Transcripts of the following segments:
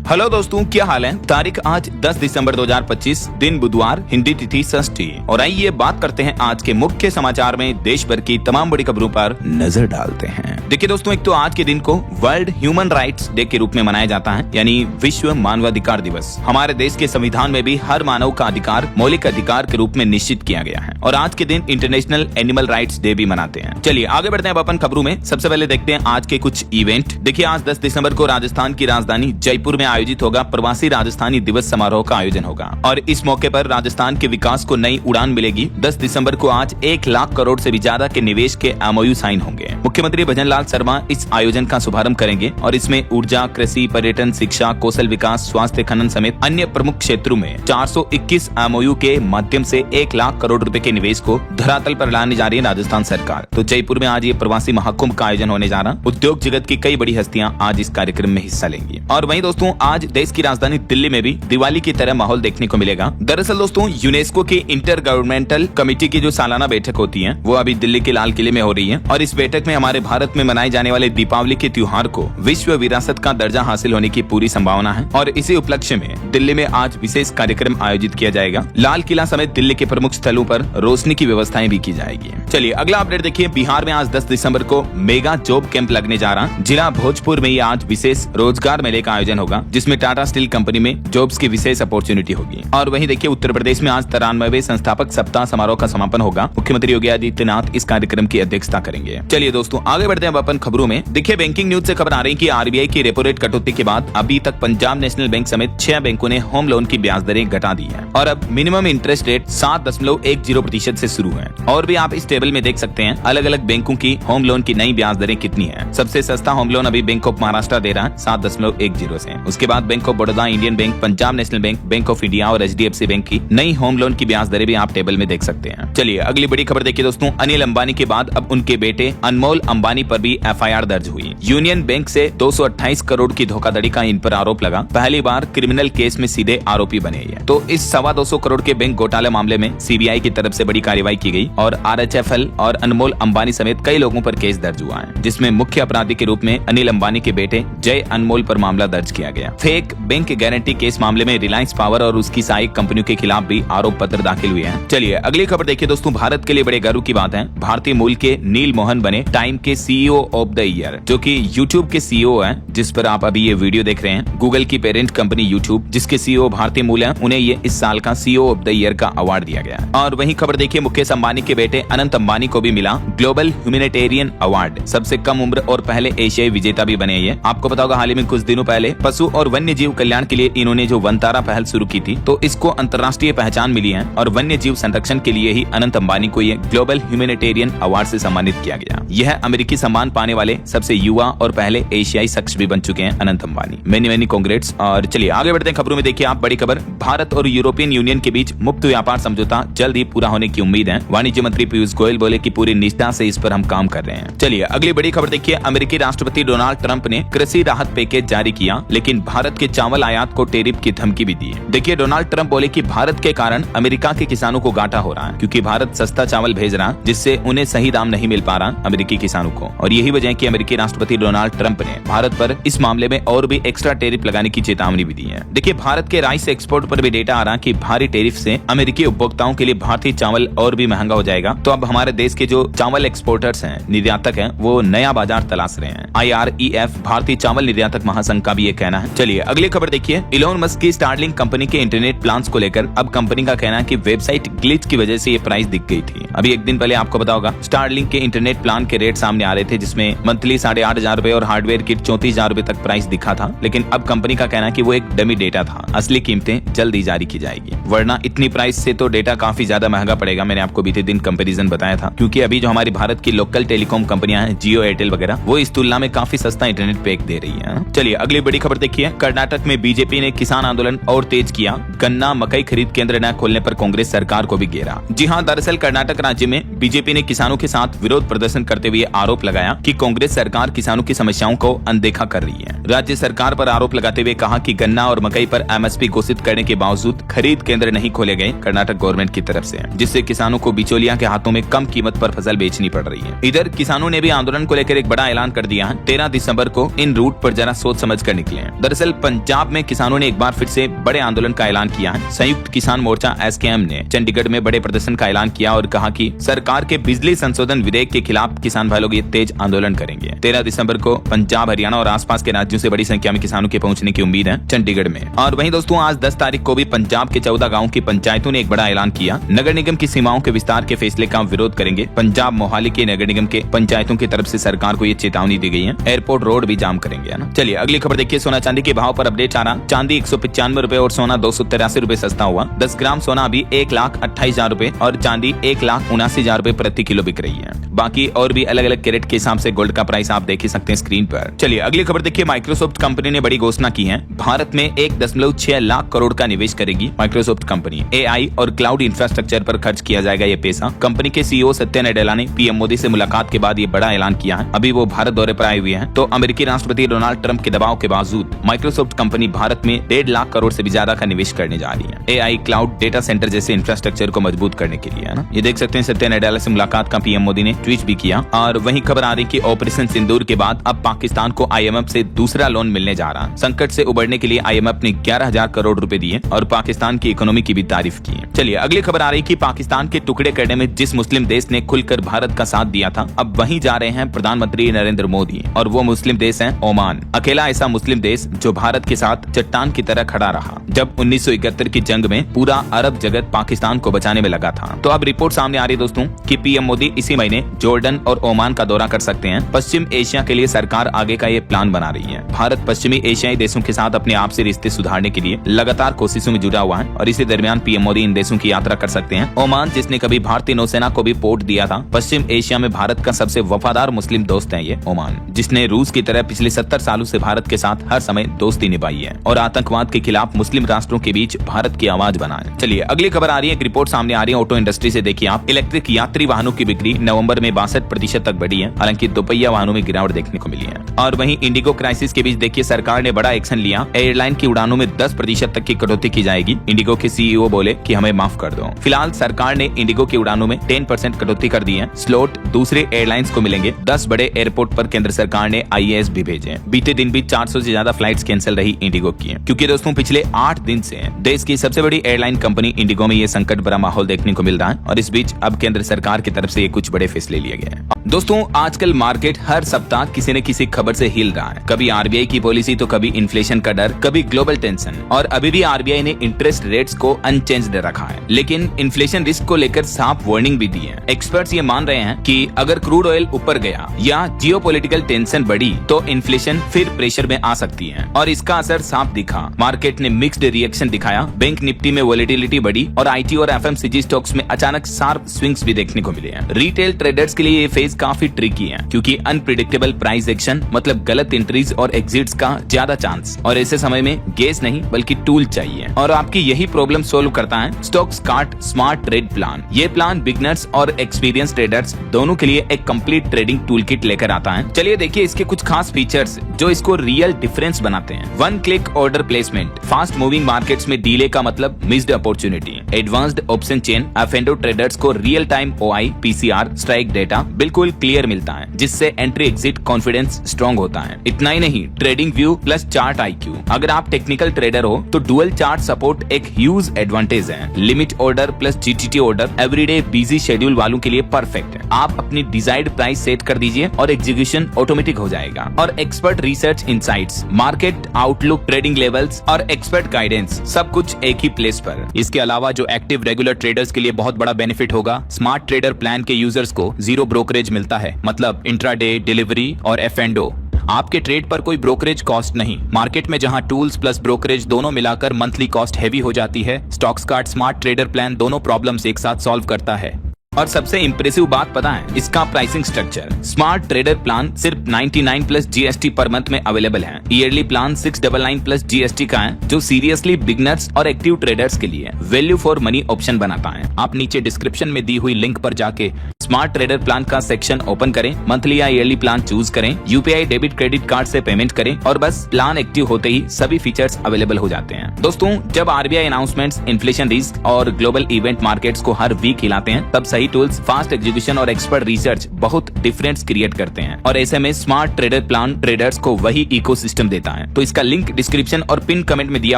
Hello दोस्तों, क्या हाल है। तारीख आज 10 दिसंबर 2025, दिन बुधवार, हिंदी तिथि षष्ठी। और आइए बात करते हैं आज के मुख्य समाचार में देश भर की तमाम बड़ी खबरों पर नजर डालते हैं। देखिए दोस्तों, एक तो आज के दिन को वर्ल्ड ह्यूमन राइट्स डे के रूप में मनाया जाता है, यानी विश्व मानवाधिकार दिवस। हमारे देश के संविधान में भी हर मानव का अधिकार मौलिक अधिकार के रूप में निश्चित किया गया है। और आज के दिन इंटरनेशनल एनिमल राइट्स डे भी मनाते हैं। चलिए आगे बढ़ते हैं अपन खबरों में। सबसे पहले देखते हैं आज के कुछ इवेंट। देखिए आज 10 दिसंबर को राजस्थान की राजधानी जयपुर में आयोजित होगा प्रवासी राजस्थानी दिवस समारोह का आयोजन होगा। और इस मौके पर राजस्थान के विकास को नई उड़ान मिलेगी। 10 दिसंबर को आज 1 लाख करोड़ से भी ज्यादा के निवेश के MOU साइन होंगे। मुख्यमंत्री भजनलाल शर्मा इस आयोजन का शुभारंभ करेंगे और इसमें ऊर्जा, कृषि, पर्यटन, शिक्षा, कौशल विकास, स्वास्थ्य, खनन समेत अन्य प्रमुख क्षेत्रों में 421 MOU के माध्यम से 1 लाख करोड़ रुपए के निवेश को धरातल पर लाने जा रही है राजस्थान सरकार। तो जयपुर में आज ये प्रवासी महाकुंभ का आयोजन होने जा रहा। उद्योग जगत की कई बड़ी हस्तियां आज इस कार्यक्रम में हिस्सा लेंगी। और वहीं दोस्तों आज देश की राजधानी दिल्ली में भी दिवाली की तरह माहौल देखने को मिलेगा। दरअसल दोस्तों यूनेस्को की इंटर गवर्नमेंटल कमेटी की जो सालाना बैठक होती है वो अभी दिल्ली के लाल किले में हो रही है। और इस बैठक में हमारे भारत में मनाए जाने वाले दीपावली के त्योहार को विश्व विरासत का दर्जा हासिल होने की पूरी संभावना है। और इसी उपलक्ष्य में दिल्ली में आज विशेष कार्यक्रम आयोजित किया जाएगा। लाल किला समेत दिल्ली के प्रमुख स्थलों पर रोशनी की व्यवस्थाएं भी की जाएगी। चलिए अगला अपडेट देखिए। बिहार में आज 10 दिसंबर को मेगा जॉब कैंप लगने जा रहा। जिला भोजपुर में आज विशेष रोजगार मेले का आयोजन होगा, जिसमें टाटा स्टील कंपनी में जॉब्स की विशेष अपॉर्चुनिटी होगी। और वहीं देखिए उत्तर प्रदेश में आज 93वें संस्थापक सप्ताह समारोह का समापन होगा। मुख्यमंत्री योगी आदित्यनाथ इस कार्यक्रम की अध्यक्षता करेंगे। चलिए दोस्तों आगे बढ़ते हैं अपन खबरों में। देखिए बैंकिंग न्यूज से खबर आ रही है कि RBI की रेपो रेट कटौती के बाद अभी तक पंजाब नेशनल बैंक समेत 6 बैंकों ने होम लोन की ब्याज दरें घटा दी है। और अब मिनिमम इंटरेस्ट रेट 7.10% से शुरू है। और भी आप इस टेबल में देख सकते हैं अलग अलग बैंकों की होम लोन की नई ब्याज दरें कितनी है। सबसे सस्ता होम लोन अभी बैंक ऑफ महाराष्ट्र दे रहा है 7.10 से। उसके बाद bank of Baroda, Indian bank, Punjab national bank, bank of India और HDFC बैंक की नई होम लोन की ब्याज दरें भी आप टेबल में देख सकते हैं। चलिए अगली बड़ी खबर देखिए दोस्तों। अनिल अंबानी के बाद अब उनके बेटे अनमोल अंबानी पर भी FIR दर्ज हुई। यूनियन बैंक से 228 करोड़ की धोखाधड़ी का इन पर आरोप लगा। पहली बार क्रिमिनल केस में सीधे आरोपी बने हैं। तो इस 225 करोड़ के बैंक घोटाले मामले में CBI की तरफ से बड़ी कार्रवाई की गई और RHFL और अनमोल अंबानी समेत कई लोगों पर केस दर्ज हुआ है, जिसमें मुख्य अपराधी के रूप में अनिल अंबानी के बेटे जय अनमोल पर मामला दर्ज किया गया। फेक बैंक गारंटी केस मामले में रिलायंस पावर और उसकी सहायक कंपनियों के खिलाफ भी आरोप पत्र दाखिल हुए हैं। चलिए अगली खबर देखिए दोस्तों। भारत के लिए बड़े गर्व की बात है, भारतीय मूल के नील मोहन बने टाइम के CEO ऑफ द ईयर, जो कि YouTube के CEO हैं, जिस पर आप अभी ये वीडियो देख रहे हैं। गूगल की पेरेंट कंपनी YouTube, जिसके CEO भारतीय मूल हैं, उन्हें ये इस साल का CEO ऑफ द ईयर का अवार्ड दिया गया। और वहीं खबर देखिए मुकेश अंबानी के बेटे अनंत अंबानी को भी मिला ग्लोबल ह्यूमैनिटेरियन अवार्ड। सबसे कम उम्र और पहले एशियाई विजेता भी बने ये। आपको पता होगा हाल ही में कुछ दिनों पहले पशु और वन्य जीव कल्याण के लिए इन्होंने जो वनतारा पहल शुरू की थी, तो इसको अंतर्राष्ट्रीय पहचान मिली है। और वन्य जीव संरक्षण के लिए ही अनंत अंबानी को ये ग्लोबल ह्यूमैनिटेरियन अवार्ड से सम्मानित किया गया। यह अमेरिकी सम्मान पाने वाले सबसे युवा और पहले एशियाई शख्स भी बन चुके हैं अनंत अंबानी। Many congrats. और चलिए आगे बढ़ते हैं खबरों में। देखिए आप बड़ी खबर, भारत और यूरोपियन यूनियन के बीच मुक्त व्यापार समझौता जल्द ही पूरा होने की उम्मीद है। वाणिज्य मंत्री पीयूष गोयल बोले कि पूरी निष्ठा से इस पर हम काम कर रहे हैं। चलिए अगली बड़ी खबर देखिए। अमेरिकी राष्ट्रपति डोनाल्ड ट्रंप ने कृषि राहत पैकेज जारी किया, लेकिन भारत के चावल आयात को टैरिफ की धमकी भी दी। देखिए डोनाल्ड ट्रंप बोले कि भारत के कारण अमेरिका के किसानों को घाटा हो रहा है, क्योंकि भारत सस्ता चावल भेज रहा, जिससे उन्हें सही दाम नहीं मिल पा रहा अमेरिकी किसानों को। और यही वजह है कि अमेरिकी राष्ट्रपति डोनाल्ड ट्रंप ने भारत पर इस मामले में और भी एक्स्ट्रा टैरिफ लगाने की चेतावनी भी दी है। देखिए भारत के राइस एक्सपोर्ट पर भी डेटा आ रहा कि भारी टैरिफ से अमेरिकी उपभोक्ताओं के लिए भारतीय चावल और भी महंगा हो जाएगा। तो अब हमारे देश के जो चावल एक्सपोर्टर्स हैं, निर्यातक हैं, वो नया बाजार तलाश रहे हैं। IREF भारतीय चावल निर्यातक महासंघ का भी ये कहना है। चलिए अगली खबर देखिए। इलोन मस्क की स्टारलिंक कंपनी के इंटरनेट प्लान्स को लेकर अब कंपनी का कहना है कि वेबसाइट ग्लिच की वजह से ये प्राइस दिख गई थी। अभी एक दिन पहले आपको पता होगा स्टारलिंक के इंटरनेट प्लान के रेट सामने आ रहे थे, जिसमें मंथली 8,500 रुपए और हार्डवेयर किट 34,000 रुपए तक प्राइस दिखा था। लेकिन अब कंपनी का कहना है कि वो एक डमी डेटा था, असली कीमतें जल्द ही जारी की जाएगी, वरना इतनी प्राइस से तो डेटा काफी ज्यादा महंगा पड़ेगा। मैंने आपको बीते दिन कंपैरिजन बताया था, क्योंकि अभी जो हमारी भारत की लोकल टेलीकॉम कंपनियां हैं, जियो, एयरटेल वगैरह, वो इस तुलना में काफी सस्ता इंटरनेट पैक दे रही है। चलिए अगली बड़ी खबर देखिए। कर्नाटक में बीजेपी ने किसान आंदोलन और तेज किया। गन्ना मकई खरीद केंद्र न खोलने पर कांग्रेस सरकार को भी घेरा। जी हां, दरअसल कर्नाटक राज्य में बीजेपी ने किसानों के साथ विरोध प्रदर्शन करते हुए आरोप लगाया कि कांग्रेस सरकार किसानों की समस्याओं को अनदेखा कर रही है। राज्य सरकार पर आरोप लगाते हुए कहा कि गन्ना और मकई पर MSP घोषित करने के बावजूद खरीद केंद्र नहीं खोले गए कर्नाटक गवर्नमेंट की तरफ से, जिससे किसानों को बिचौलिया के हाथों में कम कीमत पर फसल बेचनी पड़ रही है। इधर किसानों ने भी आंदोलन को लेकर एक बड़ा ऐलान कर दिया है। 13 दिसंबर को इन रूट पर जरा सोच समझ कर निकले। दरअसल पंजाब में किसानों ने एक बार फिर से बड़े आंदोलन का ऐलान किया है। संयुक्त किसान मोर्चा SKM ने चंडीगढ़ में बड़े प्रदर्शन का ऐलान किया और कहा कि सरकार के बिजली संशोधन विधेयक के खिलाफ किसान भाई लोग ये तेज आंदोलन करेंगे। 13 दिसंबर को पंजाब, हरियाणा और आसपास के राज्यों से बड़ी संख्या में किसानों के पहुंचने की उम्मीद है चंडीगढ़ में। और वहीं दोस्तों आज 10 तारीख को भी पंजाब के 14 गाँव की पंचायतों ने एक बड़ा ऐलान किया। नगर निगम की सीमाओं के विस्तार के फैसले का विरोध करेंगे। पंजाब मोहाली के नगर निगम के पंचायतों की तरफ से सरकार को ये चेतावनी दी गई है। एयरपोर्ट रोड भी जाम करेंगे, है ना। चलिए अगली खबर देखिए। सोना चांदी के भाव पर अपडेट आ रहा। चांदी 195 रुपए और सोना 283 रुपए सस्ता हुआ। 10 ग्राम सोना अभी 1,28,000 रुपए और चांदी 1,79,000 रुपए प्रति किलो बिक रही है। बाकी और भी अलग अलग कैरेट के हिसाब से गोल्ड का प्राइस आप देख ही सकते हैं स्क्रीन पर। चलिए अगली खबर देखिए। माइक्रोसॉफ्ट कंपनी ने बड़ी घोषणा की है। भारत में 1.6 लाख करोड़ का निवेश करेगी माइक्रोसॉफ्ट कंपनी। AI और क्लाउड इंफ्रास्ट्रक्चर पर खर्च किया जाएगा ये पैसा। कंपनी के CEO सत्या नडेला ने PM मोदी से मुलाकात के बाद ये बड़ा ऐलान किया है। अभी वो भारत दौरे पर आए हुए हैं। तो अमेरिकी राष्ट्रपति डोनाल्ड ट्रंप के दबाव के बावजूद माइक्रोसॉफ्ट कंपनी भारत में 1.5 लाख करोड़ से भी ज्यादा का निवेश करने जा रही है। AI, क्लाउड, डेटा सेंटर जैसे इंफ्रास्ट्रक्चर को मजबूत करने के लिए, है ना। ये देख सकते हैं सत्या नडेला से मुलाकात का PM मोदी ने ट्वीट भी किया। और वहीं खबर आ रही कि ऑपरेशन सिंदूर के बाद अब पाकिस्तान को IMF से दूसरा लोन मिलने जा रहा है। संकट से उबरने के लिए IMF ने 11,000 करोड़ रुपए दिए और पाकिस्तान की इकोनॉमी की भी तारीफ की है। चलिए अगली खबर आ रही कि पाकिस्तान के टुकड़े करने में जिस मुस्लिम देश ने खुलकर भारत का साथ दिया था, अब वहीं जा रहे हैं प्रधानमंत्री नरेंद्र मोदी और वो मुस्लिम देश है ओमान। अकेला ऐसा मुस्लिम देश जो भारत के साथ चट्टान की तरह खड़ा रहा जब 1971 की जंग में पूरा अरब जगत पाकिस्तान को बचाने में लगा था। तो अब रिपोर्ट सामने आ रही है दोस्तों कि PM मोदी इसी महीने जॉर्डन और ओमान का दौरा कर सकते हैं। पश्चिम एशिया के लिए सरकार आगे का ये प्लान बना रही है। भारत पश्चिमी एशियाई देशों के साथ अपने आपसी रिश्ते सुधारने के लिए लगातार कोशिशों में जुटा हुआ है और इसी दरमियान PM मोदी इन देशों की यात्रा कर सकते हैं। ओमान, जिसने कभी भारतीय नौसेना को भी पोर्ट दिया था, पश्चिम एशिया में भारत का सबसे वफादार मुस्लिम दोस्त है ये ओमान, जिसने रूस की तरह पिछले 70 सालों से भारत के साथ हर समय दोस्ती निभाई है और आतंकवाद के खिलाफ मुस्लिम राष्ट्रों के बीच भारत की आवाज बना है। चलिए अगली खबर आ रही है। एक रिपोर्ट सामने आ रही है ऑटो इंडस्ट्री से। देखिए आप, इलेक्ट्रिक यात्री वाहनों की बिक्री नवंबर में 62% तक बढ़ी है। हालांकि दोपहिया वाहनों में गिरावट देखने को मिली है। और वहीं इंडिगो क्राइसिस के बीच देखिए सरकार ने बड़ा एक्शन लिया। एयरलाइन की उड़ानों में 10% तक की कटौती की जाएगी। इंडिगो के CEO बोले कि हमें माफ कर दो। फिलहाल सरकार ने इंडिगो की उड़ानों में 10% कटौती कर दी है। स्लॉट दूसरे एयरलाइंस को मिलेंगे। 10 बड़े एयरपोर्ट पर केंद्र सरकार ने IAS भी भेजे। बीते दिन भी 400 से ज्यादा फ्लाइट्स कैंसिल रही इंडिगो की, क्योंकि दोस्तों पिछले 8 दिन से देश की सबसे बड़ी एयरलाइन कंपनी इंडिगो में ये संकट भरा माहौल देखने को मिल रहा है और इस बीच अब केंद्र सरकार की तरफ से ये कुछ बड़े फैसले लिए गए हैं। दोस्तों आजकल मार्केट हर सप्ताह किसी न किसी खबर से हिल रहा है। कभी RBI की पॉलिसी, तो कभी इन्फ्लेशन का डर, कभी ग्लोबल टेंशन और अभी भी RBI ने इंटरेस्ट रेट्स को अनचेंज्ड रखा है। लेकिन इन्फ्लेशन रिस्क को लेकर साफ वार्निंग भी दी है। एक्सपर्ट्स ये मान रहे हैं कि अगर क्रूड ऑयल ऊपर गया या जियोपॉलिटिकल टेंशन बढ़ी तो इन्फ्लेशन फिर प्रेशर में आ सकती है और इसका असर साफ दिखा। मार्केट ने मिक्स्ड रिएक्शन दिखाया। बैंक निफ्टी में वोलेटिलिटी बढ़ी और IT और FMCG स्टॉक्स में अचानक शार्प स्विंग्स भी देखने को मिले हैं। रिटेल ट्रेडर्स के लिए ये फेज काफी ट्रिकी है, क्योंकि अनप्रिडिक्टेबल प्राइस एक्शन मतलब गलत एंट्रीज और एग्जिट्स का ज्यादा चांस, और ऐसे समय में गेस नहीं बल्कि टूल चाहिए और आपकी यही प्रॉब्लम सोल्व करता है stocks cart smart trade plan. ये प्लान बिगनर्स और एक्सपीरियंस ट्रेडर्स दोनों के लिए एक कंप्लीट ट्रेडिंग टूल किट लेकर आता है। चलिए देखिए इसके कुछ खास फीचर्स जो इसको रियल डिफरेंस बनाते हैं। 1 click order placement. Fast moving markets में डीले का मतलब missed opportunity. Advanced option chain. F&O traders को real time OI, PCR, strike data बिल्कुल क्लियर मिलता है, जिससे एंट्री एग्जिट कॉन्फिडेंस स्ट्रॉन्ग होता है। इतना ही नहीं, trading view plus chart IQ। अगर आप टेक्निकल ट्रेडर हो तो डुअल चार्ट सपोर्ट एक ह्यूज एडवांटेज है। Limit order plus GTT order everyday busy schedule वालों के लिए परफेक्ट है। आप अपनी डिजायर्ड प्राइस सेट कर दीजिए और एग्जीक्यूशन ऑटोमेटिक हो जाएगा। और expert research insights, market outlook, trading levels और एक्सपर्ट गाइडेंस सब कुछ एक ही प्लेस पर। इसके अलावा जो एक्टिव रेगुलर ट्रेडर्स के लिए बहुत बड़ा बेनिफिट होगा, स्मार्ट ट्रेडर प्लान के यूजर्स को 0 ब्रोकरेज मिलता है, मतलब इंट्राडे, डिलीवरी और F&O। आपके ट्रेड पर कोई ब्रोकरेज कॉस्ट नहीं। मार्केट में जहां टूल्स प्लस ब्रोकरेज दोनों मिलाकर मंथली कॉस्ट हैवी हो जाती है, stocks card smart trader plan दोनों प्रॉब्लम्स एक साथ सॉल्व करता है। और सबसे इंप्रेसिव बात पता है, इसका pricing structure. Smart trader plan सिर्फ 99 प्लस GST पर मंथ में अवेलेबल है। ईयरली प्लान 699 प्लस GST का है, जो सीरियसली बिगनर्स और एक्टिव ट्रेडर्स के लिए वैल्यू फॉर मनी ऑप्शन बनाता है। आप नीचे डिस्क्रिप्शन में दी हुई लिंक पर जाके स्मार्ट ट्रेडर प्लान का सेक्शन ओपन करें, मंथली या ईयरली प्लान चूज करें, UPI डेबिट क्रेडिट कार्ड से पेमेंट करें और बस प्लान एक्टिव होते ही सभी फीचर्स अवेलेबल हो जाते हैं। दोस्तों जब RBI अनाउंसमेंट्स, इन्फ्लेशन रिस्क और ग्लोबल इवेंट मार्केट्स को हर वीक हिलाते हैं, तब सही सही टूल्स, फास्ट एग्जीक्यूशन और एक्सपर्ट रिसर्च बहुत डिफरेंस क्रिएट करते हैं और ऐसे में स्मार्ट ट्रेडर प्लान ट्रेडर्स को वही इकोसिस्टम देता है। तो इसका लिंक डिस्क्रिप्शन और पिन कमेंट में दिया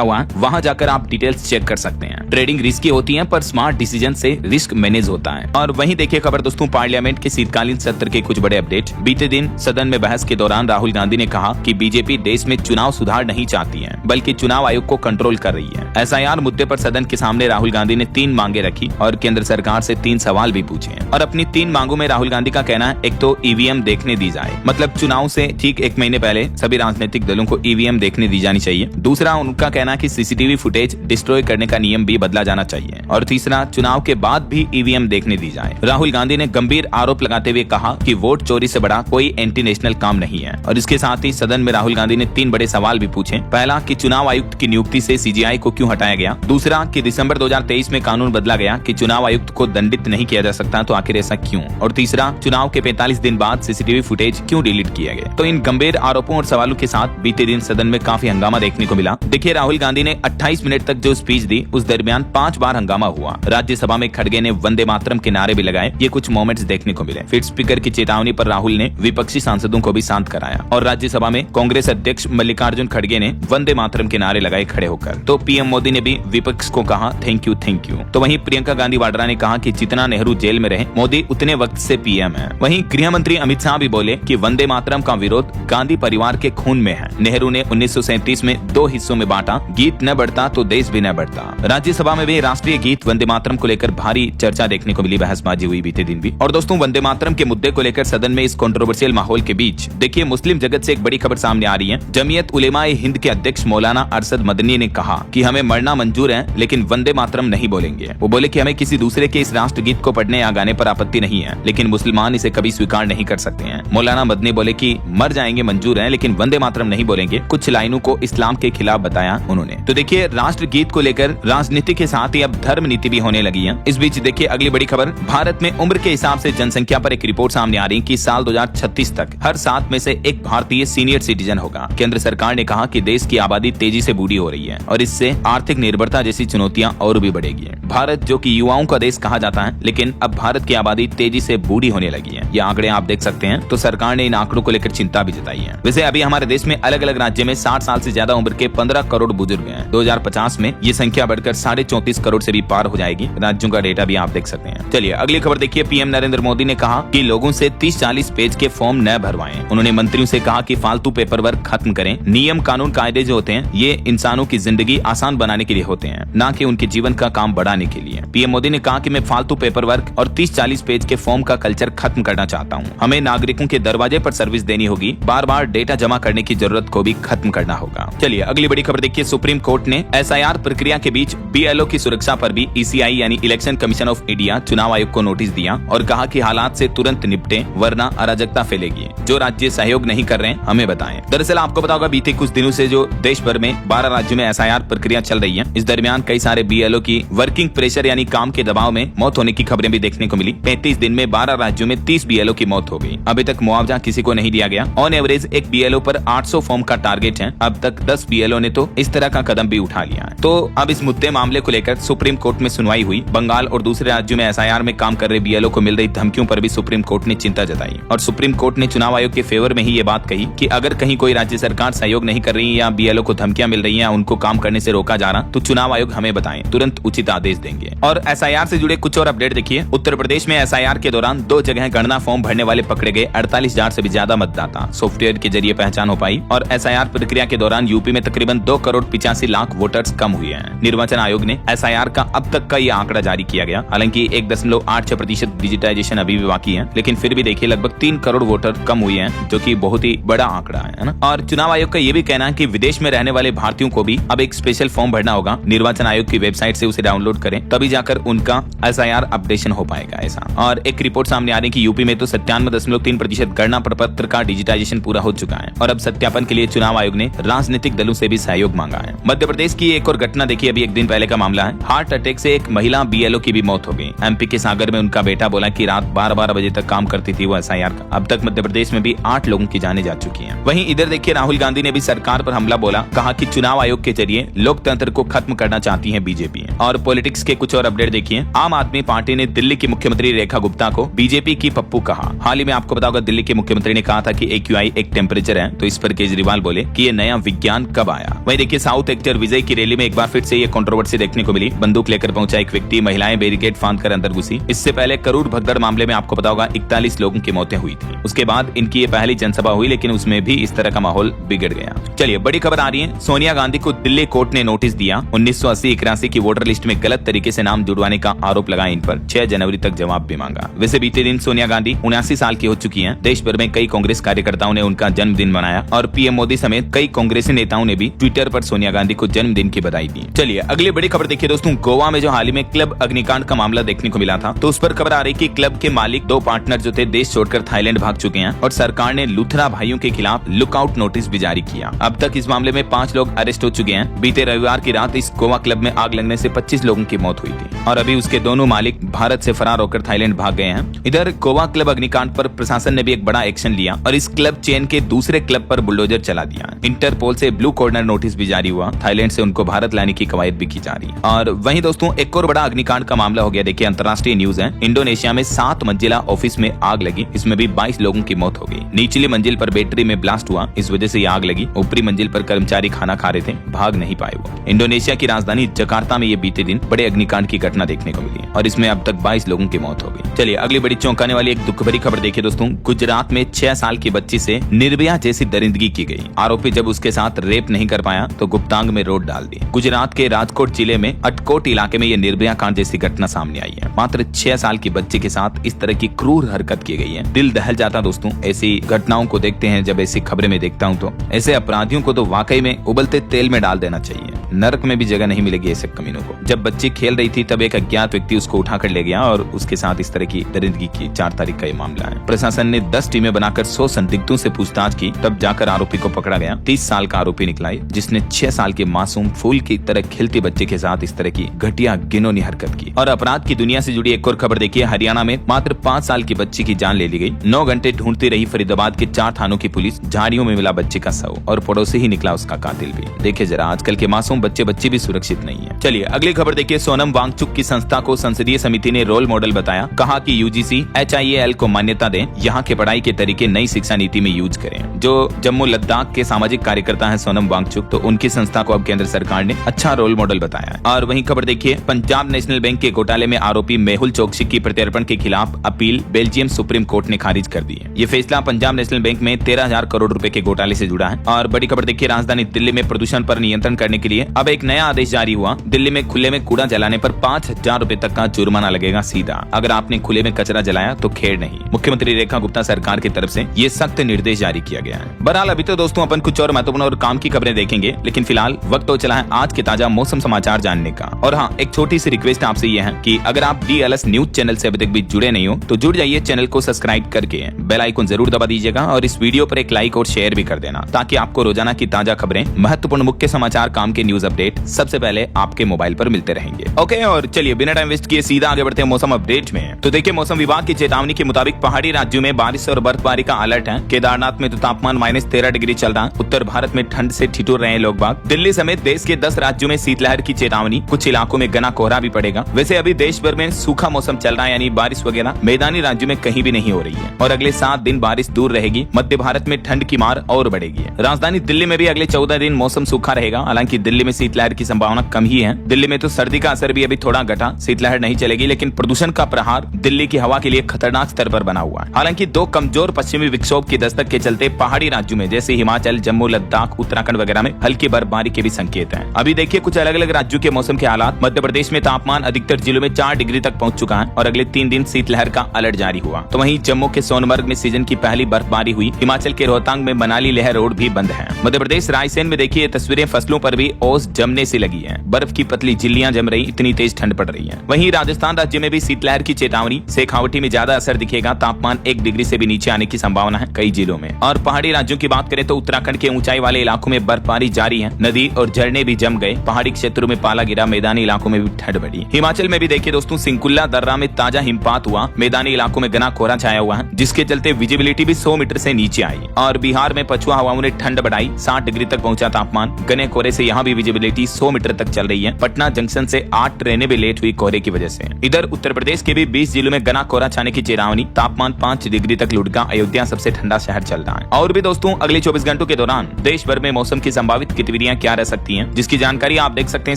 हुआ है, वहां जाकर आप डिटेल्स चेक कर सकते हैं। ट्रेडिंग रिस्की होती है पर स्मार्ट डिसीजन से रिस्क मैनेज होता है। और वहीं देखिए खबर दोस्तों, पार्लियामेंट के शीतकालीन सत्र के कुछ बड़े अपडेट। बीते दिन सदन में बहस के दौरान राहुल गांधी ने कहा कि बीजेपी देश में चुनाव सुधार नहीं चाहती है, बल्कि चुनाव आयोग को कंट्रोल कर रही है। एसआईआर मुद्दे पर सदन के सामने राहुल गांधी ने 3 मांगे रखी और केंद्र सरकार से 3 सवाल भी पूछे। और अपनी 3 मांगों में राहुल गांधी का कहना है, एक तो ईवीएम देखने दी जाए, मतलब चुनाव से ठीक 1 महीने पहले सभी राजनीतिक दलों को ईवीएम देखने दी जानी चाहिए। दूसरा, उनका कहना है कि सीसीटीवी फुटेज डिस्ट्रॉय करने का नियम भी बदला जाना चाहिए। और तीसरा, चुनाव के बाद भी ईवीएम देखने दी जाए। राहुल गांधी ने गंभीर आरोप लगाते हुए कहा कि वोट चोरी से बड़ा कोई एंटी नेशनल काम नहीं है। और इसके साथ ही सदन में राहुल गांधी ने 3 बड़े सवाल भी पूछे। पहला, कि चुनाव आयुक्त की नियुक्ति से सीजीआई को क्यों हटाया गया। दूसरा, कि दिसंबर 2023 में कानून बदला गया कि चुनाव आयुक्त को दंडित नहीं किया जा सकता, तो आखिर ऐसा क्यों। और तीसरा, चुनाव के 45 दिन बाद सीसीटीवी फुटेज क्यों डिलीट किया गया। तो इन गंभीर आरोपों और सवालों के साथ बीते दिन सदन में काफी हंगामा देखने को मिला। देखिए राहुल गांधी ने 28 मिनट तक जो स्पीच दी, उस दरमियान 5 बार हंगामा हुआ। राज्यसभा में खड़गे ने वंदे मातरम के नारे भी लगाए। ये कुछ मोमेंट्स देखने को मिले। फिर स्पीकर की चेतावनी पर राहुल ने विपक्षी सांसदों को भी शांत कराया और राज्यसभा में कांग्रेस अध्यक्ष मल्लिकार्जुन खड़गे ने वंदे मातरम के नारे लगाए खड़े होकर। तो पीएम मोदी ने भी विपक्ष को कहा थैंक यू थैंक यू। तो वहीं प्रियंका गांधी वाड्रा ने कहा कि जितना नेहरू जेल में रहे, मोदी उतने वक्त से पीएम है। वहीं गृह मंत्री अमित शाह भी बोले कि वंदे मातरम का विरोध गांधी परिवार के खून में है। नेहरू ने 1937 में 2 हिस्सों में बांटा, गीत न बढ़ता तो देश भी न बढ़ता। राज्यसभा में भी राष्ट्रीय गीत वंदे मातरम को लेकर भारी चर्चा देखने को मिली, बहसबाजी हुई बीते दिन भी। और दोस्तों, वंदे मातरम के मुद्दे को लेकर सदन में इस कंट्रोवर्शियल माहौल के बीच देखिए मुस्लिम जगत से एक बड़ी खबर सामने आ रही है। जमीयत उलेमा-ए हिंद के अध्यक्ष मौलाना अरशद मदनी ने कहा कि हमें मरना मंजूर है, लेकिन वंदे मातरम नहीं बोलेंगे। वो बोले कि हमें किसी दूसरे के इस राष्ट्रगीत को पढ़ने या गाने पर आपत्ति नहीं है, लेकिन मुसलमान इसे कभी स्वीकार नहीं कर सकते हैं। मौलाना मदनी बोले कि मर जाएंगे मंजूर है, लेकिन वंदे मातरम नहीं बोलेंगे। कुछ लाइनों को इस्लाम के खिलाफ बताया उन्होंने। तो देखिए राष्ट्रगीत को लेकर राजनीति के साथ ही अब धर्म नीति भी होने लगी है। इस बीच देखिए अगली बड़ी खबर, भारत में उम्र के हिसाब से जनसंख्या पर एक रिपोर्ट सामने आ रही है कि साल 2036 तक हर 7 में से एक भारतीय सीनियर सिटीजन होगा। केंद्र सरकार ने कहा कि देश की आबादी तेजी से बूढ़ी हो रही है और इससे आर्थिक निर्भरता जैसी चुनौतियां और भी बढ़ेगी। भारत जो कि युवाओं का देश कहा जाता है, लेकिन अब भारत की आबादी तेजी से बूढ़ी होने लगी है। ये आंकड़े आप देख सकते हैं। तो सरकार ने इन आंकड़ों को लेकर चिंता भी जताई है। वैसे अभी हमारे देश में अलग अलग राज्य में 60 साल से ज्यादा उम्र के 15 करोड़ बुजुर्ग हैं। 2050 में ये संख्या बढ़कर 34.5 करोड़ से भी पार हो जाएगी। राज्यों का डेटा भी आप देख सकते हैं। चलिए अगली खबर देखिए, पीएम नरेंद्र मोदी ने कहा कि लोगों से 30-40 पेज के फॉर्म न भरवाएं। उन्होंने मंत्रियों से कहा कि फालतू पेपर वर्क खत्म करें। नियम कानून कायदे जो होते हैं, ये इंसानों की जिंदगी आसान बनाने के लिए होते हैं, न कि उनके जीवन का काम बढ़ाने के लिए। पीएम मोदी ने कहा कि मैं फालतू पेपर वर्क और 30-40 पेज के फॉर्म का कल्चर खत्म करना चाहता हूँ। हमें नागरिकों के दरवाजे पर सर्विस देनी होगी, बार बार डेटा जमा करने की जरूरत को भी खत्म करना होगा। चलिए अगली बड़ी खबर देखिए, सुप्रीम कोर्ट ने एसआईआर प्रक्रिया के बीच बीएलओ की सुरक्षा पर भी ईसीआई यानी इलेक्शन कमीशन ऑफ इंडिया चुनाव आयोग को नोटिस दिया और कहा कि हालात से तुरंत निपटे, वरना अराजकता फैलेगी। जो राज्य सहयोग नहीं कर रहे हैं हमें बताएं। दरअसल आपको पता होगा बीते कुछ दिनों से जो देश भर में 12 राज्यों में एसआईआर प्रक्रिया चल रही है, इस दरमियान कई सारे बीएलओ की वर्किंग प्रेशर यानी काम के दबाव में मौत होने की खबरें भी देखने को मिली। 35 दिन में 12 राज्यों में 30 बीएलओ की मौत हो गई। अभी तक मुआवजा किसी को नहीं दिया गया। ऑन एवरेज एक बीएलओ पर 800 फॉर्म का टारगेट है। अब तक 10 बीएलओ ने तो इस तरह का कदम भी उठा लिया है। तो अब इस मुद्दे मामले को लेकर सुप्रीम कोर्ट में सुनवाई हुई। बंगाल और दूसरे राज्यों में एसआईआर में काम कर रहे बीएलओ को मिल रही धमकियों पर भी सुप्रीम कोर्ट ने चिंता जताई और सुप्रीम कोर्ट ने चुनाव आयोग के फेवर में ही ये बात कही कि अगर कहीं कोई राज्य सरकार सहयोग नहीं कर रही है या बीएलओ को धमकियां मिल रही हैं, उनको काम करने से रोका जा रहा, तो चुनाव आयोग हमें बताएं, तुरंत उचित आदेश देंगे। और एसआईआर से जुड़े कुछ और अपडेट देखिए। उत्तर प्रदेश में एसआईआर के दौरान 2 जगह गणना फॉर्म भरने वाले पकड़े गए। 48,000 से भी ज्यादा मतदाता सॉफ्टवेयर के जरिए पहचान हो पाई। और एसआईआर प्रक्रिया के दौरान यूपी में तकरीबन 2 करोड़ 85 लाख वोटर्स कम हुए हैं। निर्वाचन आयोग ने एसआईआर का अब तक का ये आंकड़ा जारी किया गया। हालांकि 1.86% डिजिटाइजेशन अभी भी बाकी है, लेकिन फिर भी देखिए लगभग 3 करोड़ वोटर कम हुए हैं, जो कि बहुत ही बड़ा आंकड़ा है ना। और चुनाव आयोग का ये भी कहना है कि विदेश में रहने वाले भारतीयों को भी अब एक स्पेशल फॉर्म भरना होगा। निर्वाचन आयोग की वेबसाइट से उसे डाउनलोड करें, तभी जाकर उनका एसआईआर अपडेशन हो पाएगा ऐसा। और एक रिपोर्ट सामने आ रही है कि यूपी में तो 97.3% गणना प्रपत्र का डिजिटाइजेशन पूरा हो चुका है और अब सत्यापन के लिए चुनाव आयोग ने राजनीतिक दलों से भी सहयोग मांगा है। मध्य प्रदेश की एक और घटना देखिए, अभी एक दिन पहले का मामला है। हार्ट अटैक से एक महिला बीएलओ की भी मौत हो गई। एमपी के सागर में उनका बेटा बोला कि रात 12-12 बजे तक काम करती थी वो एसआईआर का। अब तक मध्य प्रदेश में भी 8 लोगों की जानें जा चुकी हैं। वहीं इधर देखिए राहुल गांधी ने भी सरकार पर हमला बोला, कहा कि चुनाव आयोग के जरिए लोकतंत्र को खत्म करना चाहती है बीजेपी। और पॉलिटिक्स के कुछ और अपडेट देखिए। आम आदमी पार्टी ने दिल्ली की मुख्यमंत्री रेखा गुप्ता को बीजेपी की पप्पू कहा। हाल ही में आपको पता होगा दिल्ली के मुख्यमंत्री ने कहा था कि AQI एक टेम्परेचर है, तो इस पर केजरीवाल बोले कि ये नया विज्ञान कब आया। वहीं देखिए साउथ एक्टर विजय की रैली में एक बार फिर से ये कंट्रोवर्सी देखने को मिली। बंदूक लेकर पहुंचा एक व्यक्ति, महिलाएं बैरिकेड फांद कर अंदर घुसी। इससे पहले करूर भगदड़ मामले में आपको पता होगा 41 लोगों की मौतें हुई थी। उसके बाद इनकी ये पहली जनसभा हुई, लेकिन उसमें भी इस तरह का माहौल बिगड़ गया। चलिए बड़ी खबर आ रही है, सोनिया गांधी को दिल्ली कोर्ट ने नोटिस दिया। 1980-81 की वोटर लिस्ट में गलत तरीके से नाम जुड़वाने का आरोप लगाया इन पर। 6 जनवरी तक जवाब भी मांगा। वैसे बीते दिन सोनिया गांधी 79 साल की हो चुकी हैं। देश भर में कई कांग्रेस कार्यकर्ताओं ने उनका जन्मदिन मनाया और पीएम मोदी समेत कई कांग्रेसी नेताओं ने भी ट्विटर पर सोनिया गांधी को जन्मदिन की बधाई दी। चलिए अगली बड़ी खबर देखिए दोस्तों, गोवा में जो हाल ही में क्लब अग्निकांड का मामला देखने को मिला था, तो उस पर खबर आ रही कि क्लब के मालिक 2 पार्टनर जो थे देश छोड़कर थाईलैंड भाग चुके हैं और सरकार ने लुथरा भाइयों के खिलाफ लुकआउट नोटिस भी जारी किया। अब तक इस मामले में 5 लोग अरेस्ट हो चुके हैं। बीते रविवार की रात इस गोवा क्लब में आग लगने से 25 लोगों की मौत हुई थी और अभी उसके दोनों मालिक भारत से फरार होकर थाईलैंड भाग गए हैं। इधर गोवा क्लब अग्निकांड पर प्रशासन ने भी एक बड़ा एक्शन लिया और इस क्लब चेन के दूसरे क्लब पर बुलडोजर चला दिया। इंटरपोल से ब्लू कॉर्नर नोटिस भी जारी हुआ। थाईलैंड से उनको भारत लाने की कवायद भी की जा रही है। और वहीं दोस्तों एक और बड़ा अग्निकांड का मामला हो गया। देखिए अंतर्राष्ट्रीय न्यूज है, इंडोनेशिया में 7 मंजिला ऑफिस में आग लगी। इसमें भी 22 लोगों की मौत हो गई। निचली मंजिल पर बैटरी में ब्लास्ट हुआ, इस वजह से ये आग लगी। ऊपरी मंजिल पर कर्मचारी खाना खा रहे थे, भाग नहीं पाए वो। इंडोनेशिया की राजधानी जकार्ता में ये बीते दिन बड़े अग्निकांड की घटना देखने को मिली और इसमें अब तक 22 लोगों की मौत हो गई। चलिए अगली बड़ी चौंकाने वाली एक दुख भरी खबर देखिए दोस्तों, गुजरात में 6 साल की बच्ची से निर्भया जैसी दरिंदगी की गई। आरोपी जब उसके साथ रेप नहीं कर पाया तो गुप्तांग में रोड डाल दी। गुजरात के राजकोट जिले में अटकोट इलाके में ये निर्भया कांड जैसी घटना सामने आई है। मात्र 6 साल की बच्ची के साथ इस तरह की क्रूर हरकत की गई है। दिल दहल जाता दोस्तों ऐसी घटनाओं को देखते हैं। जब ऐसी खबरें में देखता हूँ तो ऐसे अपराधियों को तो वाकई में उबलते तेल में डाल देना चाहिए। नरक में भी जगह नहीं मिलेगी ऐसे कमीनों को। जब बच्ची खेल रही थी तब एक अज्ञात व्यक्ति उसको उठाकर ले गया और उसके साथ इस तरह की दरिंदगी की। 4 तारीख का ये मामला है। प्रशासन ने 10 टीमें बनाकर 100 संदिग्धों से पूछताछ की, तब जाकर आरोपी को पकड़ा गया। 30 साल का आरोपी निकला जिसने 6 साल के मासूम फूल की तरह खिलती बच्चे के साथ इस तरह की घटिया घिनौनी हरकत की। और अपराध की दुनिया से जुड़ी एक और खबर देखिए, हरियाणा में मात्र 5 साल की बच्ची की जान ले ली गई। 9 घंटे ढूंढती रही फरीदाबाद के 4 थानों की पुलिस, झाड़ियों में मिला बच्चे का शव और पड़ोसी ही निकला उसका कातिल भी। देखिए जरा आजकल के मासूम बच्चे भी सुरक्षित नहीं है। चलिए अगली खबर देखिए, सोनम वांगचुक की संस्था को संसदीय समिति ने रोल मॉडल बताया। कहा कि UGC HIAL को मान्यता दें, यहाँ के पढ़ाई के तरीके नई शिक्षा नीति में यूज करें। जो जम्मू लद्दाख के सामाजिक कार्यकर्ता है सोनम वांगचुक, तो उनकी संस्था को अब केंद्र सरकार ने अच्छा रोल मॉडल बताया। और वहीं खबर देखिए, पंजाब नेशनल बैंक के घोटाले में आरोपी मेहुल चोकसी की प्रत्यर्पण के खिलाफ अपील बेल्जियम सुप्रीम कोर्ट ने खारिज कर दी है। ये फैसला पंजाब नेशनल बैंक में 13,000 करोड़ रुपए के घोटाले से जुड़ा है। और बड़ी खबर देखिए, राजधानी दिल्ली में प्रदूषण पर नियंत्रण करने के लिए अब एक नया आदेश जारी हुआ। दिल्ली में खुले में कूड़ा जलाने पर 5,000 रुपए तक का जुर्माना लगेगा सीधा। अगर आपने खुले में कचरा जलाया तो खेड़ नहीं। मुख्यमंत्री रेखा गुप्ता सरकार की तरफ से ये सख्त निर्देश जारी किया गया है। बहरहाल अभी तो दोस्तों अपन कुछ और महत्वपूर्ण और काम की खबरें देखेंगे, लेकिन फिलहाल वक्त हो चला है आज के ताजा मौसम समाचार जानने का। और हाँ, एक छोटी सी रिक्वेस्ट आपसे ये है कि अगर आप DLS न्यूज चैनल से अभी तक भी जुड़े नहीं हो तो जुड़ जाइए। चैनल को सब्सक्राइब करके बेल आइकन जरूर दबा दीजिएगा और इस वीडियो पर एक लाइक और शेयर भी कर देना, ताकि आपको रोजाना की ताजा खबरें, महत्वपूर्ण मुख्य समाचार, काम के न्यूज अपडेट सबसे पहले आपके मोबाइल पर मिलते रहेंगे। ओके, और चलिए बिना टाइम वेस्ट किए सीधा आगे बढ़ते हैं मौसम अपडेट में। तो देखिए मौसम विभाग की चेतावनी के मुताबिक पहाड़ी राज्यों में बारिश और बर्फबारी का अलर्ट है। केदारनाथ में तो तापमान -13 डिग्री चल रहा है। उत्तर भारत में ठंड से ठिठुर रहे हैं लोग बाग। दिल्ली समेत देश के 10 राज्यों में शीतलहर की चेतावनी। कुछ इलाकों में घना कोहरा भी पड़ेगा। वैसे अभी देश भर में सूखा मौसम चल रहा है, यानी बारिश वगैरह मैदानी राज्यों में कहीं भी नहीं हो रही है। और अगले 7 दिन बारिश दूर रहेगी। मध्य भारत में ठंड की मार और बढ़ेगी। राजधानी दिल्ली में भी अगले 14 दिन मौसम सूखा रहेगा। हालांकि दिल्ली में शीतलहर की संभावना कम ही है। दिल्ली में तो सर्दी का असर भी अभी थोड़ा घटा, शीतलहर नहीं चलेगी, लेकिन प्रदूषण का प्रहार दिल्ली की हवा के लिए खतरनाक स्तर पर बना हुआ है। हालांकि 2 कमजोर पश्चिमी विक्षोभ की दस्तक के चलते पहाड़ी राज्यों में जैसे हिमाचल, जम्मू, लद्दाख, उत्तराखंड वगैरह में हल्की बर्फबारी के भी संकेत हैं। अभी देखिए कुछ अलग अलग राज्यों के मौसम के हालात। मध्य प्रदेश में तापमान अधिकतर जिलों में 4 डिग्री तक पहुंच चुका है और अगले 3 दिन शीतलहर का अलर्ट जारी हुआ। तो वहीं जम्मू के सोनमर्ग में सीजन की पहली बर्फबारी हुई। हिमाचल के रोहतांग में मनाली लेह रोड भी बंद है। मध्य प्रदेश रायसेन में देखिए तस्वीरें, फसलों पर भी ओस जमने से लगी है। बर्फ की पतली झिल्लियां जम रही, इतनी तेज ठंड पड़ रही है। वहीं राजस्थान राज्य में भी शीतलहर की चेतावनी। शेखावटी में ज्यादा असर दिखेगा। तापमान 1 डिग्री से भी नीचे आने की संभावना है कई जिलों में। और पहाड़ी राज्यों की बात करें तो उत्तराखंड के ऊंचाई वाले इलाकों में बर्फबारी जारी है। नदी और झरने भी जम गए। पहाड़ी क्षेत्रों में पाला गिरा। मैदानी इलाकों में भी ठंड बढ़ी। हिमाचल में भी देखिए दोस्तों सिंकुल्ला दर्रा में ताजा हिमपात हुआ। मैदानी इलाकों में घना कोहरा छाया हुआ है, जिसके चलते विजिबिलिटी भी 100 मीटर से नीचे आई। और बिहार में पछुआ हवाओं ने ठंड बढ़ाई। 60 डिग्री तक पहुंचा तापमान। घने कोहरे से यहाँ भी विजिबिलिटी 100 मीटर तक चल रही है। पटना जंक्शन से 8 ट्रेनें भी लेट हुई कोहरे की वजह से। इधर उत्तर प्रदेश के भी 20 जिलों में घना कोहरा छाने की चेतावनी, तापमान 5 डिग्री तक लुढ़का, अयोध्या सबसे ठंडा शहर चल रहा है। और भी दोस्तों अगले 24 घंटों के दौरान देश भर में मौसम की संभावित गतिविधियां क्या रह सकती हैं, जिसकी जानकारी आप देख सकते हैं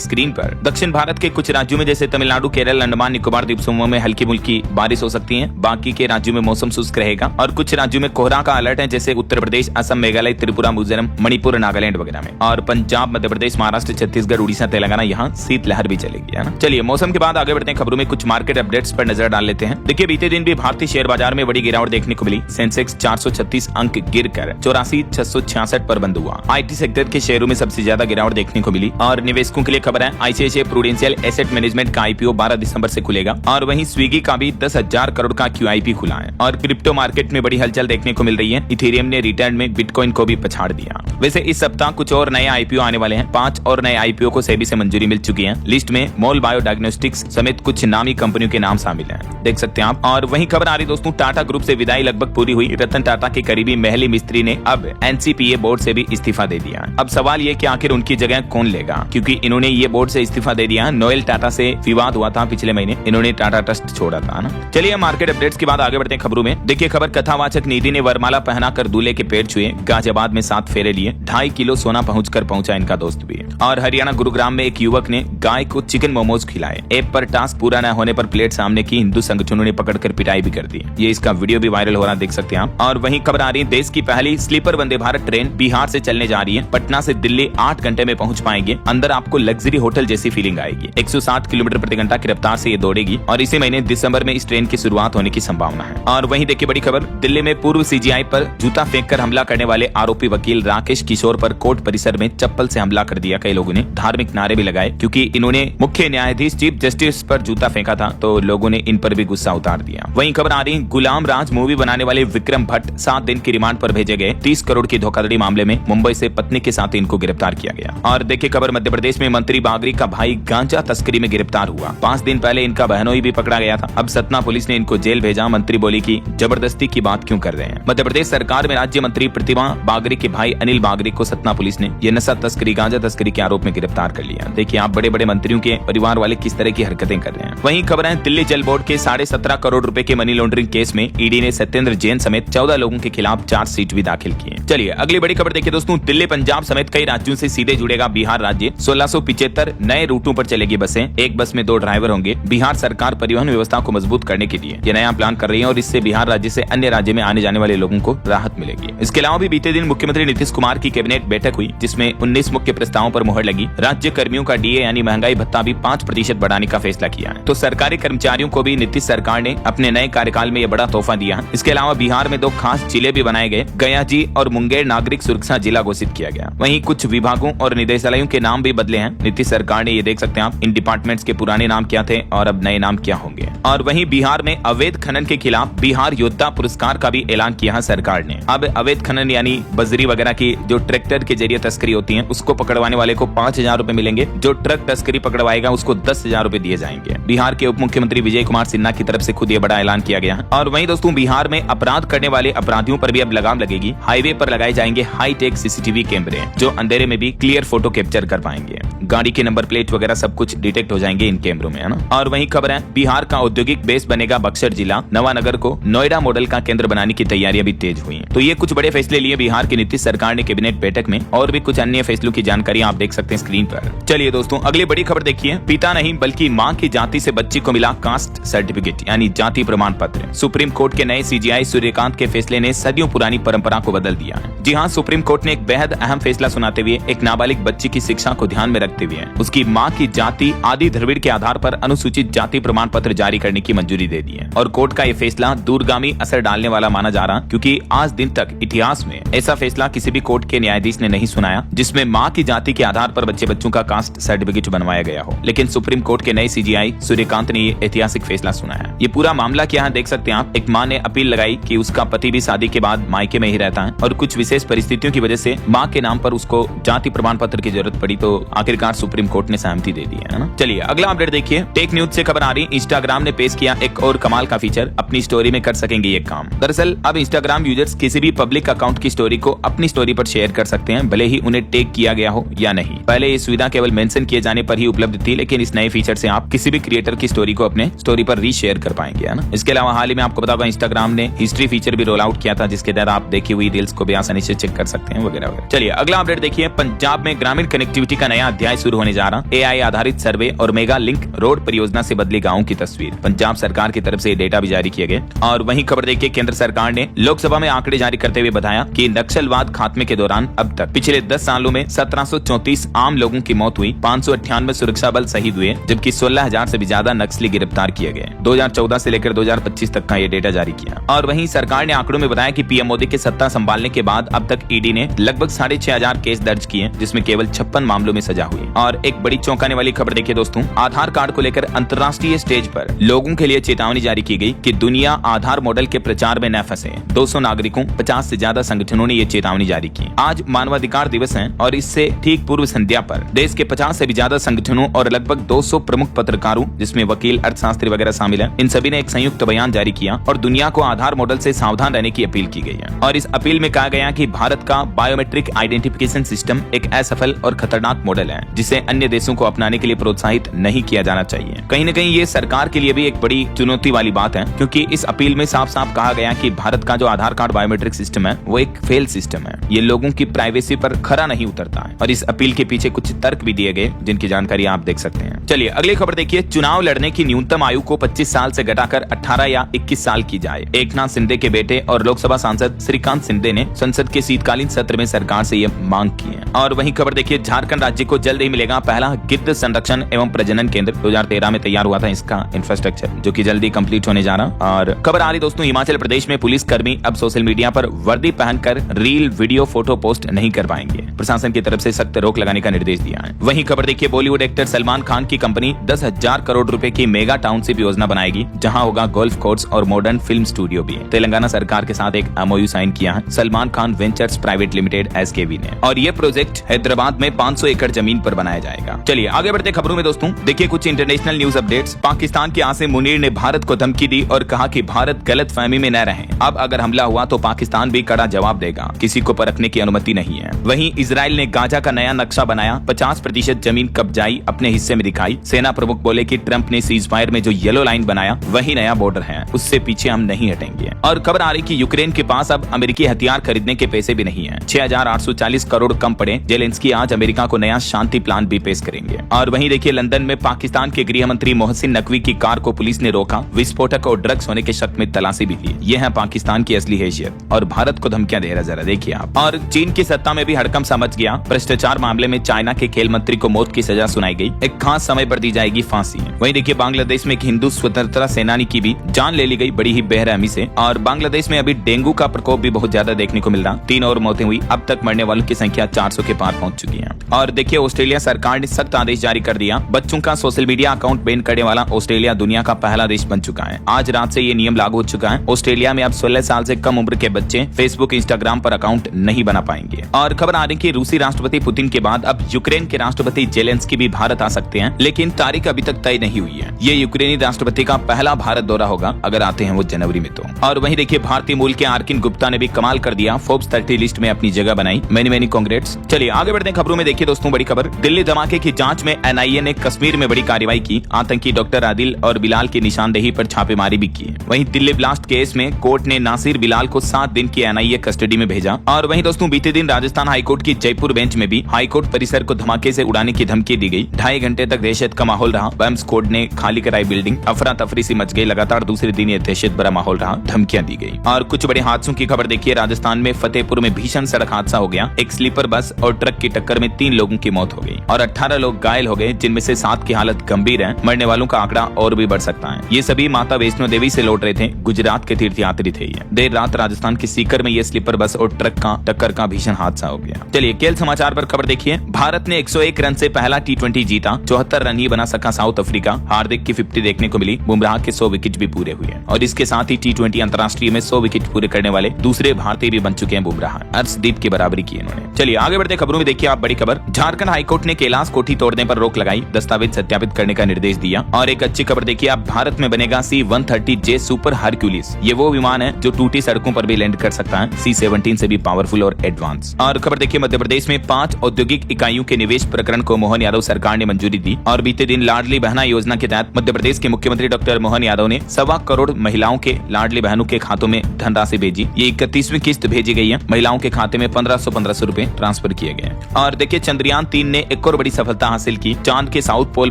स्क्रीन पर। दक्षिण भारत के कुछ राज्यों में जैसे तमिलनाडु, केरल, अंडमान निकोबार द्वीप समूह में हल्की मुल्की बारिश हो सकती है। बाकी के राज्यों में मौसम शुष्क रहेगा और कुछ राज्यों में कोहरा का अलर्ट है, जैसे उत्तर प्रदेश, असम, मेघालय, त्रिपुरा, मिजोरम, मणिपुर, नागालैंड वगैरह में। और पंजाब, मध्य प्रदेश, महाराष्ट्र, छत्तीसगढ़, उड़ीसा, तेलंगाना यहाँ शीतलहर भी चलेगी, है ना। चलिए मौसम के बाद आगे बढ़ते हैं, खबरों में कुछ मार्केट अपडेट्स पर नजर डाल लेते हैं। देखिए बीते दिन भी भारतीय शेयर बाजार में बड़ी गिरावट देखने को मिली। सेंसेक्स 436 अंक गिरकर 84,666 पर बंद हुआ। आईटी सेक्टर के शेयरों में सबसे ज्यादा गिरावट देखने को मिली। और निवेशकों के लिए खबर है, आईसीआईसीआई प्रूडेंशियल एसेट मैनेजमेंट का आईपीओ 12 दिसंबर से खुलेगा। और वहीं स्विगी का भी 10,000 करोड़ का क्यूआईपी खुला है। और क्रिप्टो मार्केट में बड़ी हलचल देखने को मिल रही है। इथेरियम ने रिटर्न में बिटकॉइन को भी पछाड़ दिया। वैसे इस सप्ताह कुछ और नए आईपीओ आने वाले हैं। 5 और नए आईपीओ को सेबी से मंजूरी मिल चुकी है। लिस्ट में मोल बायो डायग्नोस्टिक्स समेत कुछ नामी कंपनियों के नाम शामिल हैं, देख सकते हैं आप। और वहीं खबर आ रही दोस्तों, टाटा ग्रुप से विदाई लगभग पूरी हुई। रतन टाटा के करीबी महली मिस्त्री ने अब एनसीपीए बोर्ड से भी इस्तीफा दे दिया। अब सवाल ये कि आखिर उनकी जगह कौन लेगा, क्योंकि इन्होंने ये बोर्ड से इस्तीफा दे दिया। नोएल टाटा से विवाद हुआ था पिछले महीने, इन्होंने टाटा ट्रस्ट छोड़ा था ना। चलिए मार्केट अपडेट्स के बाद आगे बढ़ते हैं खबरों में। देखिए खबर, कथावाचक निधि ने वरमाला पहनाकर दूल्हे के पैर छुए, गाजियाबाद में 7 फेरे लिए, 2.5 किलो सोना पहुंचा इनका दोस्त भी। और हरियाणा गुरुग्राम में एक युवक ने गाय को चिकन मोमोज खिलाए। ऐप पर टास्क पूरा न होने पर प्लेट सामने की, हिंदू संगठनों ने पकड़कर पिटाई भी कर दी। ये इसका वीडियो भी वायरल हो रहा, देख सकते हैं आप। और वहीं खबर आ रही है, देश की पहली स्लीपर वंदे भारत ट्रेन बिहार से चलने जा रही है। पटना से दिल्ली 8 घंटे में पहुंच पाएंगे। अंदर आपको लग्जरी होटल जैसी फीलिंग आएगी। 160 किलोमीटर प्रति घंटा की रफ्तार से ये दौड़ेगी और इसी महीने दिसंबर में इस ट्रेन की शुरुआत होने की संभावना है। और वहीं देखिए बड़ी खबर, दिल्ली में पूर्व सीजीआई पर जूता फेंककर हमला करने वाले आरोपी वकील राकेश किशोर पर कोर्ट परिसर में चप्पल से हमला कर दिया। कई लोगों ने धार्मिक नारे भी लगाए, क्योंकि इन्होंने मुख्य न्यायाधीश चीफ जस्टिस पर जूता फेंका था, तो लोगों ने इन पर भी गुस्सा उतार दिया। वहीं खबर आ रही, गुलाम राज मूवी बनाने वाले विक्रम भट्ट 7 दिन की रिमांड पर भेजे गए। 30 करोड़ की धोखाधड़ी मामले में मुंबई से पत्नी के साथ इनको गिरफ्तार किया गया। और देखिए खबर, मध्य प्रदेश में मंत्री बागरी का भाई गांजा तस्करी में गिरफ्तार हुआ। 5 दिन पहले इनका बहनोई भी पकड़ा गया था। अब सतना पुलिस ने इनको जेल भेजा। मंत्री बोली कि जबरदस्ती की बात क्यों कर रहे हैं। मध्य प्रदेश सरकार में राज्य मंत्री प्रतिमा बागरी के भाई अनिल बागरी को सतना पुलिस ने ये नशा तस्करी, गांजा तस्करी के आरोप में गिरफ्तार कर लिया। देखिए आप बड़े बड़े मंत्रियों के परिवार वाले किस तरह की हरकतें कर रहे हैं। वहीं खबर है, दिल्ली जल बोर्ड के 17.5 करोड़ रुपए के मनी लॉन्ड्रिंग केस में ईडी ने सत्येंद्र जैन समेत 14 लोगों के खिलाफ चार्जशीट भी दाखिल की है। चलिए अगली बड़ी खबर देखिए दोस्तों, दिल्ली, पंजाब समेत कई राज्यों से सीधे जुड़ेगा बिहार राज्य। 1675 नए रूटों पर चलेगी बसें। एक बस में 2 ड्राइवर होंगे। बिहार सरकार परिवहन व्यवस्था को मजबूत करने के लिए ये नया प्लान कर रही है और इससे बिहार राज्य से अन्य राज्य में आने जाने वाले लोगों को राहत मिलेगी। इसके अलावा भी बीते दिन मुख्यमंत्री नीतीश कुमार की कैबिनेट बैठक हुई, जिसमें 19 मुख्य प्रस्तावों पर मुहर लगी। राज्य कर्मियों का डीए यानी महंगाई भत्ता भी 5% बढ़ाने का फैसला किया है। तो सरकारी कर्मचारियों को भी नीतीश सरकार ने अपने नए कार्यकाल में यह बड़ा तोहफा दिया है। इसके अलावा बिहार में 2 खास जिले भी बनाए गए। गया जी और मुंगेर नागरिक सुरक्षा जिला घोषित किया गया। वहीं कुछ विभागों और निदेशालयों के नाम भी बदले हैं नीतीश सरकार ने। ये देख सकते हैं आप, इन डिपार्टमेंट्स के पुराने नाम क्या थे और अब नए नाम क्या होंगे। और वहीं बिहार में अवैध खनन के खिलाफ बिहार योद्धा पुरस्कार का भी ऐलान किया है सरकार ने। अब अवैध खनन यानी बजरी वगैरह की जो ट्रैक्टर के जरिए तस्करी होती है, उसको पकड़वाने वाले को 5,000 रूपए मिलेंगे। जो ट्रक तस्करी पकड़वाएगा उसको 10,000 रूपए दिए जाएंगे। बिहार के उप मुख्यमंत्री विजय कुमार सिन्हा की तरफ से खुद ये बड़ा ऐलान किया गया है। और वहीं दोस्तों बिहार में अपराध करने वाले अपराधियों पर भी अब लगाम लगेगी। हाईवे पर लगाए जाएंगे हाईटेक सीसीटीवी कैमरे, जो अंधेरे में भी क्लियर फोटो कैप्चर कर पाएंगे। गाड़ी के नंबर प्लेट वगैरह सब कुछ डिटेक्ट हो जाएंगे इन कैमरों में, है ना। और वहीं खबर है, बिहार का औद्योगिक बेस बनेगा बक्सर जिला। नवानगर को नोएडा मॉडल का केंद्र बनाने की तैयारियां भी तेज हुई हैं। तो ये कुछ बड़े फैसले लिए बिहार की नीतीश सरकार ने कैबिनेट बैठक में। और भी कुछ अन्य फैसलों की जानकारी आप देख सकते हैं स्क्रीन पर। चलिए दोस्तों अगली बड़ी खबर देखिए, पिता नहीं बल्कि मां की जाति से बच्ची को मिला कास्ट सर्टिफिकेट यानी जाति प्रमाण पत्र। सुप्रीम कोर्ट के नए सीजीआई सूर्यकांत के फैसले ने सदियों पुरानी परंपरा को बदल दिया है। जी हाँ, सुप्रीम कोर्ट ने एक बेहद अहम फैसला सुनाते हुए एक नाबालिग बच्ची की शिक्षा को ध्यान में रखते हुए उसकी मां की जाति आदि द्रविड़ के आधार पर अनुसूचित जाति प्रमाण पत्र जारी करने की मंजूरी दे दी है। और कोर्ट का ये फैसला दूरगामी असर डालने वाला माना जा रहा, क्योंकि आज दिन तक इतिहास में ऐसा फैसला किसी भी कोर्ट के न्यायाधीश ने नहीं सुनाया जिसमें मां की जाति के आधार पर बच्चों का कास्ट सर्टिफिकेट बनवाया गया हो। लेकिन सुप्रीम कोर्ट के नए सीजीआई सूर्यकांत ने ये ऐतिहासिक फैसला सुनाया। ये पूरा मामला क्या है देख सकते हैं आप। एक मां ने अपील लगाई कि उसका पति भी शादी के बाद मायके में ही रहता है और कुछ विशेष परिस्थितियों की वजह से मां के नाम पर उसको जाति प्रमाण पत्र की जरूरत पड़ी, तो आखिरकार सुप्रीम कोर्ट ने सहमति दे दी है ना। चलिए अगला अपडेट देखिए, टेक न्यूज से खबर आ रही, इंस्टाग्राम ने पेश किया एक और कमाल का फीचर, अपनी स्टोरी में कर सकेंगे ये काम। दरअसल अब इंस्टाग्राम यूजर्स किसी भी पब्लिक अकाउंट की स्टोरी को अपनी स्टोरी पर शेयर कर सकते हैं, भले ही उन्हें टैग किया गया हो या नहीं। पहले ये सुविधा केवल मेंशन किए जाने पर ही उपलब्ध थी, लेकिन इस नए फीचर से आप किसी भी क्रिएटर की स्टोरी स्टोरी को अपने स्टोरी पर रीशेयर कर पाएंगे, है ना। इसके अलावा हाल ही में आपको बताऊंगा इंस्टाग्राम ने हिस्ट्री फीचर भी रोल आउट किया था, जिसके तहत आप देखी हुई रील्स को भी आसानी से चेक कर सकते हैं वगैरह वगैरह। चलिए अगला अपडेट देखिए, पंजाब में ग्रामीण कनेक्टिविटी का नया अध्याय शुरू होने जा रहा। AI आधारित सर्वे और मेगा लिंक रोड परियोजना से बदली गाँव की तस्वीर। पंजाब सरकार की तरफ से डेटा भी जारी किए गए। और वहीं खबर देखिए, केंद्र सरकार ने लोकसभा में आंकड़े जारी करते हुए बताया कि नक्सलवाद खात्मे के दौरान अब तक पिछले 10 सालों में 1734 आम लोगों की मौत हुई, 598 सुरक्षा बल शहीद हुए, जबकि 16,000 से भी ज्यादा नक्सली गिरफ्तार किए गए। 2014 से लेकर 2025 तक का ये डेटा जारी किया। और वहीं सरकार ने आंकड़ों में बताया कि पीएम मोदी के सत्ता संभालने के बाद अब तक ईडी ने लगभग 6,500 केस दर्ज किए, जिसमें केवल 56 मामलों में सजा हुई। और एक बड़ी चौंकाने वाली खबर देखिए दोस्तों, आधार कार्ड को लेकर अंतर्राष्ट्रीय स्टेज पर लोगों के लिए चेतावनी जारी की गई कि दुनिया आधार मॉडल के प्रचार में न फंसे। 200 नागरिकों, 50 से ज्यादा संगठनों ने ये चेतावनी जारी की। आज मानवाधिकार दिवस है और इससे ठीक पूर्व संध्या पर देश के 50 से भी ज्यादा संगठनों और लगभग 200 प्रमुख पत्रकारों, जिसमें वकील, अर्थशास्त्री वगैरह शामिल हैं, इन सभी ने एक संयुक्त बयान जारी किया और दुनिया को आधार मॉडल से सावधान रहने की अपील की गई है। और इस अपील में कहा गया कि भारत का बायोमेट्रिक आइडेंटिफिकेशन सिस्टम एक असफल और खतरनाक मॉडल है, जिसे अन्य देशों को अपनाने के लिए प्रोत्साहित नहीं किया जाना चाहिए। कहीं न कहीं ये सरकार के लिए भी एक बड़ी चुनौती वाली बात है, क्योंकि इस अपील में साफ साफ कहा गया कि भारत का जो आधार कार्ड बायोमेट्रिक सिस्टम है वो एक फेल सिस्टम है। ये लोगों की प्राइवेसी पर खरा नहीं उतरता है। और इस अपील के पीछे कुछ तर्क भी दिए गए, जिनकी जानकारी आप देख सकते हैं। चलिए अगली खबर देखिए, चुनाव लड़ने की न्यूनतम आयु को 25 साल से घटाकर 18 या 21 साल की जाए। एकनाथ शिंदे के बेटे और लोकसभा सांसद श्रीकांत शिंदे ने संसद के शीतकालीन सत्र में सरकार से यह मांग की है। और वहीं खबर देखिए, झारखंड राज्य को जल्द ही मिलेगा पहला गिद्ध संरक्षण एवं प्रजनन केंद्र। 2013 में तैयार हुआ था इसका इंफ्रास्ट्रक्चर, जो कि जल्दी कंप्लीट होने जा रहा। और खबर आ रही दोस्तों, हिमाचल प्रदेश में पुलिस कर्मी अब सोशल मीडिया पर वर्दी पहनकर रील, वीडियो, फोटो पोस्ट नहीं कर पाएंगे। प्रशासन की तरफ से सख्त रोक लगाने का निर्देश दिया है। वहीं खबर देखिए, बॉलीवुड एक्टर सलमान खान की कंपनी 10,000 करोड़ रुपए की मेगा टाउनशिप योजना बनाएगी, जहां होगा गोल्फ कोर्स और मॉडर्न फिल्म स्टूडियो भी। तेलंगाना सरकार के साथ एक MOU साइन किया है Salman Khan ventures private limited SKV ने। और ये प्रोजेक्ट हैदराबाद में 500 एकड़ जमीन पर बनाया जाएगा। चलिए आगे बढ़ते खबरों में दोस्तों, देखिए कुछ इंटरनेशनल न्यूज अपडेट्स। पाकिस्तान के आसिम मुनीर ने भारत को धमकी दी और कहा कि भारत गलत फहमी में न रहे। अब अगर हमला हुआ तो पाकिस्तान भी कड़ा जवाब देगा, किसी को परखने की अनुमति नहीं है। वहीं इजराइल ने गाजा का नया नक्शा बनाया, 50% जमीन कब्जाई अपने हिस्से में दिखाई। सेना प्रमुख बोले कि ट्रंप ने सीज फायर में जो येलो लाइन बनाया वही नया बॉर्डर है, उससे पीछे हम नहीं हटेंगे। और खबर आ रही कि यूक्रेन के पास अब अमेरिकी हथियार खरीदने के पैसे भी नहीं है। 6,840 करोड़ कम पड़े। जेलेंस्की आज अमेरिका को नया शांति प्लान भी पेश करेंगे। और वहीं देखिए, लंदन में पाकिस्तान के गृह मंत्री मोहसिन नकवी की कार को पुलिस ने रोका। विस्फोटक और ड्रग्स होने के शक में तलाशी भी ली। ये है पाकिस्तान की असली हैसियत और भारत को धमकियां दे रहा, जरा देखिए आप। और चीन की सत्ता में भी हड़कंप समझ गया। भ्रष्टाचार मामले में चाइना के खेल मंत्री को मौत की सजा सुनाई गई। एक खास समय पर दी जाएगी फांसी। वहीं देखिए, बांग्लादेश में एक हिंदू स्वतंत्रता सेनानी की भी जान ले ली गई, बड़ी ही बेरहमी से। और बांग्लादेश में अभी डेंगू का प्रकोप भी बहुत ज्यादा देखने को मिल रहा। 3 और मौतें हुई। अब तक मरने वालों की संख्या 400 के पार पहुंच चुकी है। और देखिए, ऑस्ट्रेलिया सरकार ने सख्त आदेश जारी कर दिया। बच्चों का सोशल मीडिया अकाउंट बैन करने वाला ऑस्ट्रेलिया दुनिया का पहला देश बन चुका है। आज रात से ये नियम लागू हो चुका है। ऑस्ट्रेलिया में अब 16 साल से कम उम्र के बच्चे फेसबुक, इंस्टाग्राम पर अकाउंट नहीं बना पाएंगे। और खबर आ रही कि रूसी राष्ट्रपति पुतिन के बाद अब यूक्रेन के राष्ट्रपति जेलेंस्की भी भारत आ सकते हैं, लेकिन तारीख अभी तक तय नहीं हुई है। ये यूक्रेनी राष्ट्रपति का पहला भारत दौरा होगा, अगर आते हैं वो जनवरी में तो। और वहीं देखिए, भारतीय मूल के आर्किन गुप्ता ने भी कमाल कर दिया, फोर्ब्स 30 लिस्ट में अपनी जगह बनाई। Many congrats. चलिए आगे बढ़ते हैं खबरों में। देखिए दोस्तों, बड़ी खबर, दिल्ली धमाके की जांच में NIA ने कश्मीर में बड़ी कार्रवाई की। आतंकी डॉक्टर आदिल और बिलाल की निशानदेही पर छापेमारी भी की। वहीं दिल्ली ब्लास्ट केस में कोर्ट ने नासिर बिलाल को 7 दिन की NIA कस्टडी में भेजा। और वहीं दोस्तों, बीते दिन राजस्थान हाईकोर्ट की जयपुर बेंच में भी हाईकोर्ट परिसर को धमाके से उड़ाने की धमकी दी गई। 2.5 घंटे तक दहशत का माहौल रहा। बम स्क्वाड ने खाली कराई बिल्डिंग। अफरा तफरी सी मच गई। लगातार दूसरे दिन ये दहशत भरा माहौल रहा, धमकियां दी गई। और कुछ बड़े हादसों की खबर देखिए, राजस्थान में फतेहपुर में भीषण सड़क हादसा हो गया। एक स्लीपर बस और ट्रक की टक्कर में 3 लोगों की मौत हो गई और 18 लोग घायल हो गए, जिनमें से 7 की हालत गंभीर है। मरने वालों का आंकड़ा और भी बढ़ सकता है। ये सभी माता वैष्णो देवी से लौट रहे थे। गुजरात के तीर्थयात्री थे ये। देर रात राजस्थान के सीकर में ये स्लीपर बस और ट्रक का टक्कर का भीषण हादसा हो गया। चलिए खेल समाचार पर खबर देखिए, भारत ने 101 रन से पहला T20 जीता। 74 रन ही बना सका साउथ अफ्रीका। हार्दिक की 50 देखने को मिली। बुमराह के 100 विकेट भी पूरे हुए और इसके साथ ही T20 अंतर्राष्ट्रीय में 100 विकेट पूरे करने वाले दूसरे भारतीय भी बन चुके हैं बुमराह। अर्शदीप की बराबरी की इन्होंने। चलिए आगे बढ़ते खबरों में देखिए आप बड़ी खबर, झारखंड हाईकोर्ट ने कैलाश कोठी तोड़ने पर रोक लगाई। दस्तावेज सत्यापित करने का निर्देश दिया। और एक अच्छी खबर देखिए, आप भारत में बनेगा C-130J सुपर हरक्यूलिस। ये वो विमान है जो टूटी सड़कों पर भी लैंड कर सकता है। C-17 से भी पावरफुल और एडवांस। और खबर देखिए, मध्य प्रदेश में 5 औद्योगिक इकाइयों के निवेश प्रकरण को मोहन यादव सरकार ने मंजूरी दी। और बीते दिन लाडली बहना योजना के तहत मध्य प्रदेश के मुख्यमंत्री डॉक्टर मोहन यादव ने 1.25 करोड़ महिलाओं के लाडली बहनों के खातों में धनराशि भेजी। ये 31वीं किस्त भेजी गई है। महिलाओं के खाते में 1500 रुपए ट्रांसफर किए गए। और देखिए चंद्रयान 3 ने एक और बड़ी सफलता हासिल की। चांद के साउथ पोल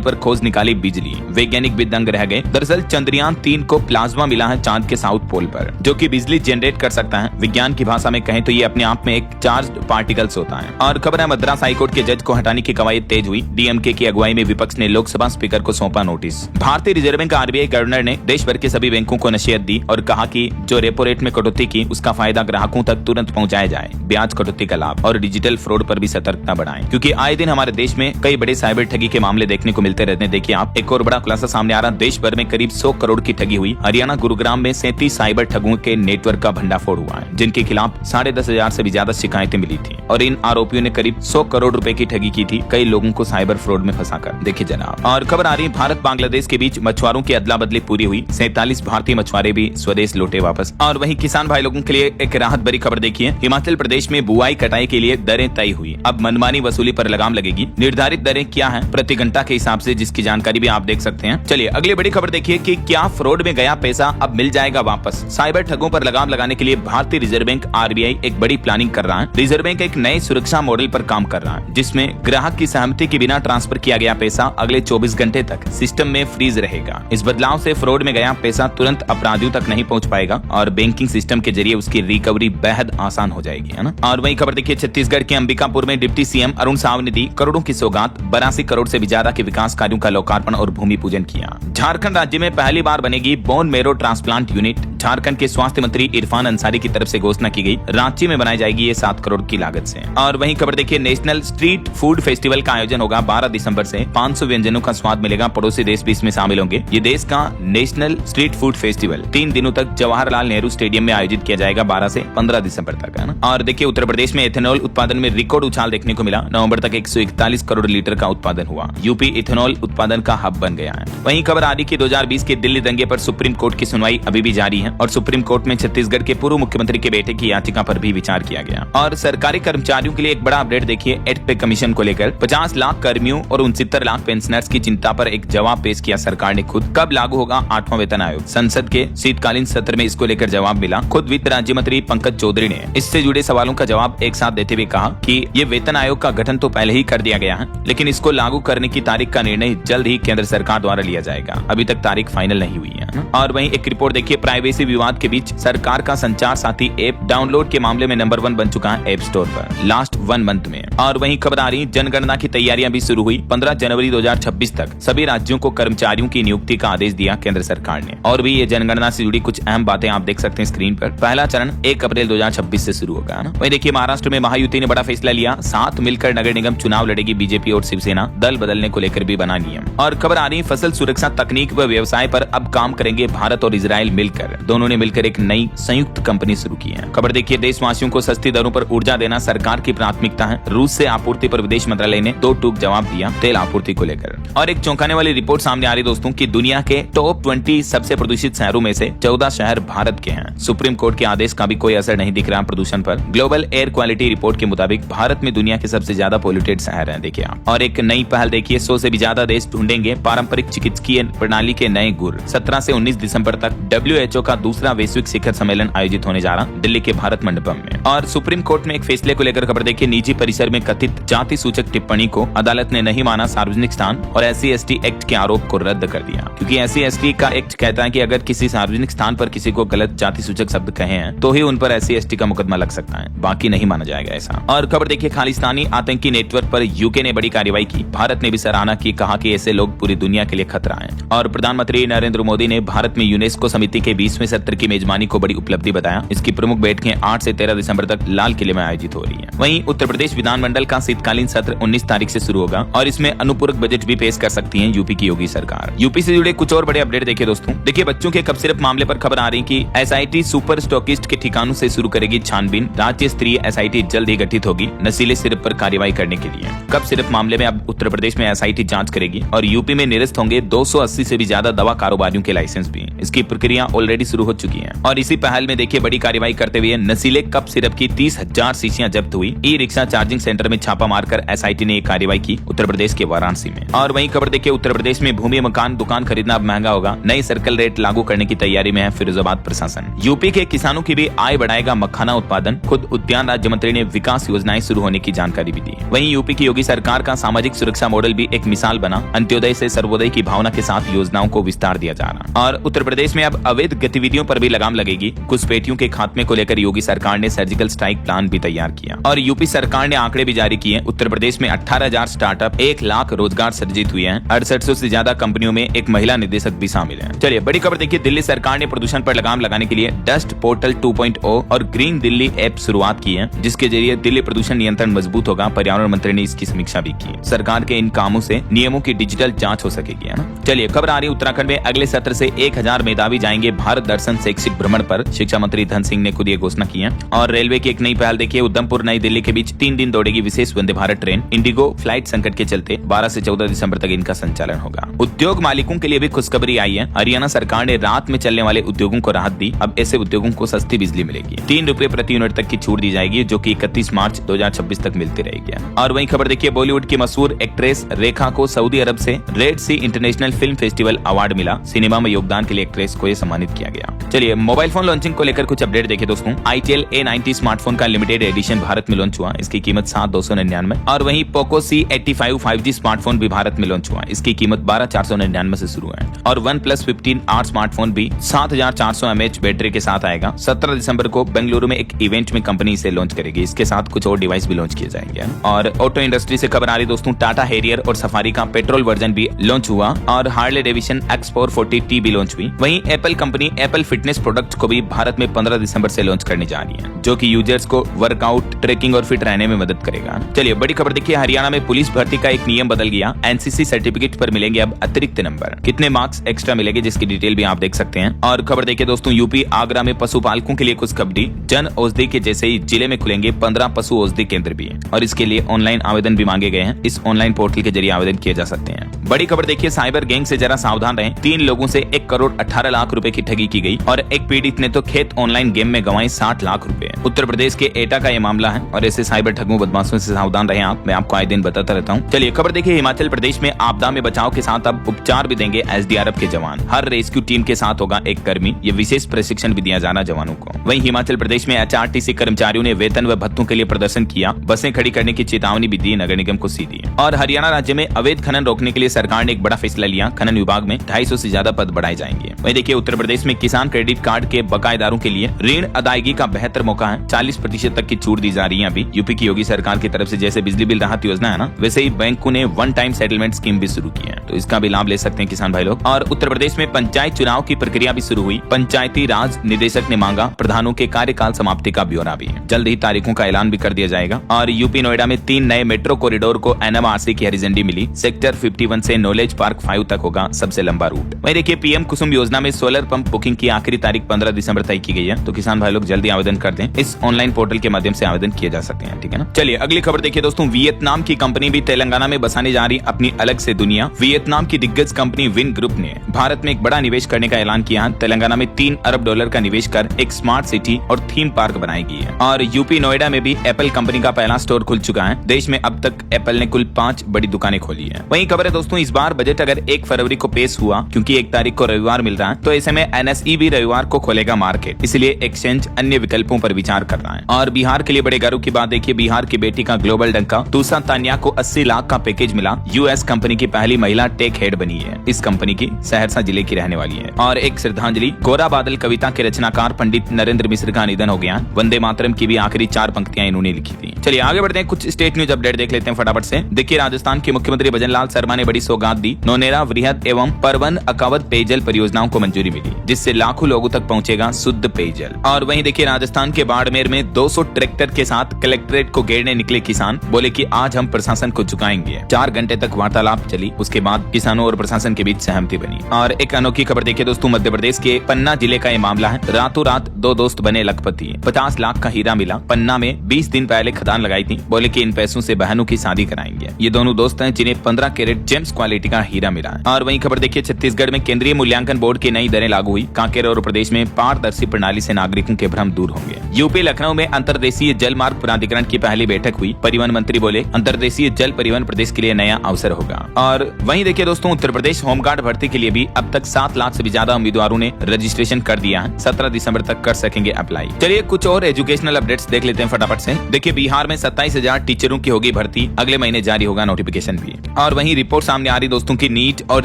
पर खोज निकाली बिजली। वैज्ञानिक भी दंग रह गए। दरअसल चंद्रयान 3 को प्लाज्मा मिला है चांद के साउथ पोल पर, जो कि बिजली जनरेट कर सकता है। विज्ञान की भाषा में कहें तो ये अपने आप में एक चार्ज्ड पार्टिकल्स होता है। और खबर है मद्रास हाईकोर्ट के जज को हटाने की कवायद तेज हुई। डीएमके की अगुवाई में विपक्ष ने लोकसभा स्पीकर को सौंपा नोटिस। भारतीय रिजर्व बैंक आरबीआई गवर्नर ने देश भर के सभी बैंकों को नसीहत दी और कहा कि जो रेपो रेट में कटौती की उसका फायदा ग्राहकों तक तुरंत पहुंचाया जाए। ब्याज कटौती का लाभ और डिजिटल फ्रॉड पर भी सतर्कता बढ़ाएं, क्योंकि आए दिन हमारे देश में कई बड़े साइबर ठगी के मामले देखने को मिलते रहते हैं। देखिए आप एक और बड़ा खुलासा सामने आ रहा। देश भर में करीब 100 करोड़ की ठगी हुई। हरियाणा गुरुग्राम में 37 साइबर ठगों के नेटवर्क का भंडाफोड़ हुआ है, जिनके खिलाफ 10,500 से भी ज्यादा शिकायतें मिली थी और इन आरोपियों ने करीब 100 करोड़ रुपए की ठगी की थी कई लोगों को साइबर फ्रॉड में फंसाकर। देखिए जनाब। और खबर आ रही है भारत बांग्लादेश के बीच मछुआरों की अदला बदली पूरी हुई। 47 भारतीय मछुआरे भी स्वदेश लौटे वापस। और वहीं किसान भाई लोगों के लिए एक राहत भरी खबर देखिए। हिमाचल प्रदेश में बुआई कटाई के लिए दरें तय हुई। अब मनमानी वसूली पर लगाम लगेगी। निर्धारित दरें क्या है प्रति घंटा के हिसाब से, जिसकी जानकारी भी आप देख सकते हैं। चलिए अगली बड़ी खबर देखिए कि क्या फ्रॉड में गया पैसा अब मिल जाएगा वापस। साइबर ठगों पर लगाम लगाने के लिए भारतीय रिजर्व बैंक आरबीआई एक बड़ी प्लानिंग कर रहा है। रिजर्व बैंक एक नए सुरक्षा मॉडल पर काम कर रहा है, जिसमें ग्राहक की सहमति के बिना ट्रांसफर किया गया पैसा अगले 24 घंटे तक सिस्टम में फ्रीज रहेगा। इस बदलाव से फ्रॉड में गया पैसा तुरंत अपराधियों तक नहीं पहुंच पाएगा और बैंकिंग सिस्टम के जरिए उसकी रिकवरी बेहद आसान हो जाएगी, है ना। और वही खबर देखिए छत्तीसगढ़ के अंबिकापुर में डिप्टी सीएम अरुण साव ने दी करोड़ों की सौगात। 82 करोड़ से भी ज्यादा के विकास कार्यों का लोकार्पण और भूमि पूजन किया। झारखंड राज्य में पहली बार बनेगी bone marrow transplant unit. Jharkhand के स्वास्थ्य मंत्री इरफान अंसारी की तरफ से घोषणा की गई। रांची में बनाई जाएगी ये 7 करोड़ की लागत से। और वहीं खबर देखिए नेशनल स्ट्रीट फूड फेस्टिवल का आयोजन होगा 12 दिसंबर से। 500 व्यंजनों का स्वाद मिलेगा। पड़ोसी देश भी इसमें शामिल होंगे। ये देश का नेशनल स्ट्रीट फूड फेस्टिवल 3 दिनों तक जवाहरलाल नेहरू स्टेडियम में आयोजित किया जाएगा 12 से 15 दिसंबर तक, है ना। और देखिए उत्तर प्रदेश में इथेनॉल उत्पादन में रिकॉर्ड उछाल देखने को मिला। नवंबर तक 141 करोड़ लीटर का उत्पादन हुआ। यूपी इथेनॉल उत्पादन का हब बन गया है। वहीं खबर आ रही कि 2020 के दिल्ली दंगे पर सुप्रीम कोर्ट की सुनवाई अभी भी जारी है और सुप्रीम कोर्ट में छत्तीसगढ़ के पूर्व मुख्यमंत्री के बेटे की याचिका पर भी विचार किया गया। और सरकारी कर्मचारियों के लिए एक बड़ा अपडेट देखिए एड पे कमीशन को लेकर। 50 लाख कर्मियों और 69 लाख पेंशनर्स की चिंता पर एक जवाब पेश किया सरकार ने खुद। कब लागू होगा 8वां वेतन आयोग? संसद के शीतकालीन सत्र में इसको लेकर जवाब मिला। खुद वित्त राज्य मंत्री पंकज चौधरी ने इससे जुड़े सवालों का जवाब एक साथ देते हुए कहा कि ये वेतन आयोग का गठन तो पहले ही कर दिया गया है, लेकिन इसको लागू करने की तारीख का निर्णय जल्द ही केंद्र सरकार द्वारा लिया जाएगा। अभी तक तारीख फाइनल नहीं हुई है। और वहीं एक रिपोर्ट देखिए प्राइवेसी विवाद के बीच सरकार का संचार साथी ऐप डाउनलोड के मामले में नंबर 1 बन चुका है ऐप स्टोर पर लास्ट 1 मंथ में। और वहीं खबर आ रही जनगणना की तैयारियां भी शुरू हुई। 15 जनवरी 2026 तक सभी राज्यों को कर्मचारियों की नियुक्ति का आदेश दिया केंद्र सरकार ने। और भी ये जनगणना से जुड़ी कुछ अहम बातें आप देख सकते हैं स्क्रीन पर। पहला चरण 1 अप्रैल 2026 से शुरू होगा, ना। वहीं देखिए महाराष्ट्र में महायुति ने बड़ा फैसला लिया। साथ मिलकर नगर निगम चुनाव लड़ेगी बीजेपी और शिवसेना। दल बदलने को लेकर भी बना नियम। और खबर आ रही फसल सुरक्षा तकनीक व व्यवसाय पर अब काम करेंगे भारत और इजराइल मिलकर। दोनों ने मिलकर एक नई संयुक्त कंपनी शुरू की है। खबर देखिए देशवासियों को सस्ती दरों पर ऊर्जा देना सरकार की प्राथमिकता है। रूस से आपूर्ति पर विदेश मंत्रालय ने 2 टूक जवाब दिया तेल आपूर्ति को लेकर। और एक चौंकाने वाली रिपोर्ट सामने आ रही दोस्तों की दुनिया के टॉप 20 सबसे प्रदूषित शहरों में से 14 शहर भारत के हैं। सुप्रीम कोर्ट के आदेश का भी कोई असर नहीं दिख रहा प्रदूषण पर। ग्लोबल एयर क्वालिटी रिपोर्ट के मुताबिक भारत में दुनिया के सबसे ज्यादा पॉल्यूटेड शहर हैं, देखिए आप। और एक नई पहल देखिए 100 से भी ज्यादा देश ढूंढेंगे पारंपरिक चिकित्सकीय प्रणाली के नए गुर। 17 से 19 दिसंबर तक WHO का दूसरा वैश्विक शिखर सम्मेलन आयोजित होने जा रहा दिल्ली के भारत मंडपम में। और सुप्रीम कोर्ट में एक फैसले को लेकर खबर देखिए निजी परिसर में कथित जाति सूचक टिप्पणी को अदालत ने नहीं माना सार्वजनिक स्थान और SC/ST एक्ट के आरोप को रद्द कर दिया, क्योंकि SC/ST का एक्ट कहता है कि अगर किसी सार्वजनिक स्थान पर किसी को गलत जाति सूचक शब्द कहे हैं तो ही उन पर SC/ST का मुकदमा लग सकता है, बाकी नहीं माना जाएगा ऐसा। और खबर देखिए खालिस्तानी आतंकी नेटवर्क पर यूके ने बड़ी कार्रवाई की। भारत ने भी सराहना की, कहा कि ऐसे लोग पूरी दुनिया के लिए खतरा हैं। और प्रधानमंत्री नरेंद्र मोदी ने भारत में यूनेस्को समिति के 20वें सत्र की मेजबानी को बड़ी उपलब्धि बताया। इसकी प्रमुख बैठकें 8 से 13 दिसंबर तक लाल किले में आयोजित हो रही है। वहीं उत्तर प्रदेश विधानमंडल का शीतकालीन सत्र 19 तारीख से शुरू होगा और इसमें अनुपूरक बजट भी पेश कर सकती है यूपी की योगी सरकार। यूपी से जुड़े कुछ और बड़े अपडेट देखिए दोस्तों। देखिए बच्चों के कफ सिरप मामले पर खबर आ रही कि SIT सुपर स्टॉकिस्ट के ठिकानों से शुरू करेगी छानबीन। राज्य स्तरीय SIT जल्द ही गठित होगी नशीले सिरप पर कार्रवाई करने के लिए। कफ सिरप मामले में अब उत्तर प्रदेश में SIT जांच करेगी और यूपी में निरस्त होंगे 280 से भी ज्यादा दवा कारोबारियों के लाइसेंस भी। इसकी प्रक्रिया ऑलरेडी शुरू हो चुकी है। और इसी पहल में देखिए बड़ी कार्रवाई करते हुए नशीले कप सिरप की 30,000 शीशियां जब्त हुई। ई रिक्शा चार्जिंग सेंटर में छापा मारकर SIT ने कार्रवाई की उत्तर प्रदेश के वाराणसी में। और वहीं खबर देखिए उत्तर प्रदेश प्रदेश में भूमि, मकान, दुकान खरीदना अब महंगा होगा। नई सर्कल रेट लागू करने की तैयारी में है फिरोजाबाद प्रशासन। यूपी के किसानों की भी आय बढ़ाएगा मखाना उत्पादन। खुद उद्यान राज्य मंत्री ने विकास योजनाएं शुरू होने की जानकारी भी दी। वहीं यूपी की योगी सरकार का सामाजिक सुरक्षा मॉडल भी एक मिसाल बना। अंत्योदय से सर्वोदय की भावना के साथ योजनाओं को विस्तार दिया जा रहा। और उत्तर प्रदेश में अब अवैध गतिविधियों पर भी लगाम लगेगी। घुसपैठियों के खात्मे को लेकर योगी सरकार ने सर्जिकल स्ट्राइक प्लान भी तैयार किया। और यूपी सरकार ने आंकड़े भी जारी किए। उत्तर प्रदेश में 18,000 स्टार्टअप, 1 लाख रोजगार सृजित हुए हैं। 6800 से ज्यादा कंपनियों में एक महिला निदेशक भी शामिल है। चलिए बड़ी खबर देखिए, दिल्ली सरकार ने प्रदूषण पर लगाम लगाने के लिए डस्ट पोर्टल 2.0 और ग्रीन दिल्ली ऐप शुरुआत की है, जिसके जरिए दिल्ली प्रदूषण नियंत्रण मजबूत होगा। पर्यावरण मंत्री ने इसकी समीक्षा भी की। सरकार के इन कामों से नियमों की डिजिटल जांच हो सकेगी, है ना। चलिए खबर आ रही है उत्तराखंड में अगले सत्र से 1000 मेधावी जाएंगे भारत दर्शन शैक्षिक भ्रमण पर। शिक्षा मंत्री धन सिंह ने खुद ये घोषणा की है। और रेलवे की एक नई पहल देखिए, उधमपुर नई दिल्ली के बीच 3 दिन दौड़ेगी विशेष Vande Bharat train. Indigo flight संकट के चलते 12 से 14 दिसंबर तक इनका संचालन होगा। उद्योग मालिकों के लिए भी खुशखबरी आई है। हरियाणा सरकार ने रात में चलने वाले उद्योगों को राहत दी। अब ऐसे उद्योगों को सस्ती बिजली मिलेगी। 3 रुपए प्रति यूनिट तक की छूट दी जाएगी, जो कि 31 मार्च 2026 तक मिलती रहेगी। और वहीं खबर देखिए, बॉलीवुड की मशहूर एक्ट्रेस रेखा को सऊदी अरब से रेड सी इंटरनेशनल फिल्म फेस्टिवल अवार्ड मिला। सिनेमा में योगदान के लिए एक्ट्रेस को यह सम्मानित किया गया। चलिए मोबाइल फोन लॉन्चिंग को लेकर कुछ अपडेट देखिए दोस्तों। ITEL A90 स्मार्टफोन का लिमिटेड एडिशन भारत में लॉन्च हुआ। इसकी कीमत 7,299। और वहीं पोको C85 5G स्मार्टफोन भी भारत में लॉन्च हुआ। इसकी कीमत 12,499 से शुरू है। और OnePlus 15R स्मार्टफोन भी 7,400 mAh बैटरी के साथ आएगा। 17 दिसंबर को बेंगलुरु में एक इवेंट में कंपनी इसे लॉन्च करेगी। इसके साथ कुछ और डिवाइस भी लॉन्च किए जाएंगे। और ऑटो इंडस्ट्री से खबर आ रही दोस्तों, टाटा हैरियर और सफारी का पेट्रोल वर्जन भी लॉन्च हुआ। और हार्ले डेविशन X440T भी लॉन्च हुई। वहीं Apple company Apple fitness product को भी भारत में 15 दिसंबर से लॉन्च करने जा रही है, जो कि यूजर्स को वर्कआउट, ट्रैकिंग और फिट रहने में मदद करेगा। चलिए बड़ी खबर देखिए, हरियाणा में पुलिस भर्ती का एक नियम बदल गया। NCC सर्टिफिकेट पर मिलेंगे अब अतिरिक्त नंबर। कितने मार्क्स एक्स्ट्रा मिलेंगे, जिसकी डिटेल भी आप देख सकते हैं। और खबर देखिए दोस्तों, यूपी आगरा में पशुपालकों के लिए खुशखबरी। जन औषधि के जैसे ही जिले में खुलेंगे 15 पशु औषधि केंद्र भी है। और इसके लिए ऑनलाइन आवेदन भी मांगे गए हैं। इस ऑनलाइन पोर्टल के जरिए आवेदन किए जा सकते हैं। बड़ी खबर देखिए, साइबर गैंग से जरा सावधान रहें। 3 लोगों से 1 करोड़ 18 लाख रुपए की ठगी की गई। और एक पीड़ित ने तो खेत ऑनलाइन गेम में गंवाए 60 लाख रुपए। उत्तर प्रदेश के एटा का यह मामला है। और ऐसे साइबर ठगों बदमाशों से सावधान रहें आप। मैं आपको आए दिन बताता रहता हूँ। चलिए खबर देखिए, हिमाचल प्रदेश में आपदा में बचाव के साथ अब उपचार भी देंगे SDRF के जवान। हर रेस्क्यू टीम के साथ होगा एक कर्मी। ये विशेष प्रशिक्षण भी दिया जाना जवानों को। वहीं हिमाचल प्रदेश में HRTC कर्मचारियों ने वेतन व भत्तों के लिए प्रदर्शन किया। बसें खड़ी करने की चेतावनी भी दी नगर निगम को सीधी। और हरियाणा राज्य में अवैध खनन रोकने के लिए सरकार ने एक बड़ा फैसला लिया। खनन विभाग में 250 से ज्यादा पद बढ़ाए जाएंगे। वहीं देखिए, उत्तर प्रदेश में किसान क्रेडिट कार्ड के बकायेदारों के लिए ऋण अदायगी का बेहतर मौका है। 40% तक की छूट दी जा रही है। अभी यूपी की योगी सरकार की तरफ से जैसे बिजली बिल राहत योजना है ना, वैसे ही बैंकों ने वन टाइम सेटलमेंट स्कीम भी शुरू की है। तो इसका भी लाभ ले सकते हैं किसान भाई लोग। और उत्तर प्रदेश में पंचायत चुनाव की प्रक्रिया भी शुरू हुई। पंचायती राज निदेशक ने मांगा प्रधानों के कार्यकाल समाप्ति का ब्यौरा भी। जल्द ही तारीखों का ऐलान भी कर दिया जाएगा। और यूपी नोएडा में 3 नए मेट्रो कॉरिडोर को NMRC की हरी झंडी मिली। सेक्टर 51 से नॉलेज पार्क 5 तक होगा सबसे लंबा रूट। वहीं देखिए, PM कुसुम योजना में सोलर पंप बुकिंग की आखिरी तारीख 15 दिसंबर तय की गई है। तो किसान भाई लोग जल्दी आवेदन कर दें। इस ऑनलाइन पोर्टल के माध्यम से आवेदन किए जा सकते हैं, ठीक है ना। चलिए अगली खबर देखिए दोस्तों, वियतनाम की कंपनी भी तेलंगाना में बसाने जा रही अपनी अलग से दुनिया। वियतनाम की दिग्गज कंपनी विन ग्रुप ने भारत में एक बड़ा निवेश करने का ऐलान किया। तेलंगाना में $3 अरब का निवेश कर एक स्मार्ट सिटी और थीम पार्क बनाएगी। और यूपी नोएडा में भी एप्पल कंपनी का पहला स्टोर खुल चुका है। देश में अब तक एप्पल ने कुल 5 बड़ी दुकानें खोली है। वहीं खबर है दोस्तों, इस बार बजट अगर 1 फरवरी को पेश हुआ, क्योंकि 1 तारीख को रविवार मिल रहा है, तो ऐसे में NSE भी रविवार को खोलेगा मार्केट। इसलिए एक्सचेंज अन्य विकल्पों पर विचार कर रहा है। और बिहार के लिए बड़े गर्व की बात देखिए, बिहार की बेटी का ग्लोबल डंका तुषा तान्या को 80 लाख का पैकेज मिला। US कंपनी की पहली महिला टेक हेड बनी है। इस कंपनी की सहरसा जिले की रहने वाली है। और एक श्रद्धांजलि, गोरा बादल कविता के रचनाकार पंडित नरेंद्र मिश्र का निधन हो गया। वंदे मातरम की भी आखिरी 4 पंक्तियां इन्होंने लिखी थी। चलिए आगे बढ़ते हैं, कुछ स्टेट न्यूज अपडेट देख लेते हैं फटाफट से। देखिए, राजस्थान के मुख्यमंत्री भजनलाल शर्मा ने बड़ी सौगात दी। नौनेरा, वृहद एवं परवन अकावत पेयजल परियोजनाओं को मंजूरी मिली, जिससे लाखों लोगों तक पहुंचेगा शुद्ध पेयजल। और वहीं देखिए, राजस्थान के बाड़मेर में 200 ट्रैक्टर के साथ कलेक्ट्रेट को घेरने निकले किसान। बोले कि आज हम प्रशासन को झुकाएंगे। 4 घंटे तक वार्तालाप चली। उसके बाद किसानों और प्रशासन के बीच सहमति बनी। और एक अनोखी खबर देखिए दोस्तों, मध्य प्रदेश के पन्ना जिले का ये मामला है। रातों रात 2 दोस्त बने लखपति। 50 लाख का हीरा मिला। पन्ना में 20 दिन पहले खदान बादान लगाई थी। बोले कि इन पैसों से बहनों की शादी कराएंगे। ये दोनों दोस्त हैं जिन्हें 15 कैरेट जेम्स क्वालिटी का हीरा मिला है। और वहीं खबर देखिए, छत्तीसगढ़ में केंद्रीय मूल्यांकन बोर्ड की नई दरें लागू हुई। कांकेर और प्रदेश में पारदर्शी प्रणाली से नागरिकों के भ्रम दूर होंगे। यूपी लखनऊ में अंतर्देशीय जल मार्ग प्राधिकरण की पहली बैठक हुई। परिवहन मंत्री बोले अंतर्देशीय जल परिवहन प्रदेश के लिए नया अवसर होगा। और वहीं देखिए दोस्तों, उत्तर प्रदेश होमगार्ड भर्ती के लिए भी अब तक 7 लाख से भी ज्यादा उम्मीदवारों ने रजिस्ट्रेशन कर दिया है। 17 दिसंबर तक कर सकेंगे अप्लाई। चलिए कुछ और एजुकेशनल अपडेट्स देख लेते हैं फटाफट से। देखिए, बिहार में 27,000 टीचरों की होगी भर्ती। अगले महीने जारी होगा नोटिफिकेशन भी। और वहीं रिपोर्ट सामने आ रही दोस्तों की नीट और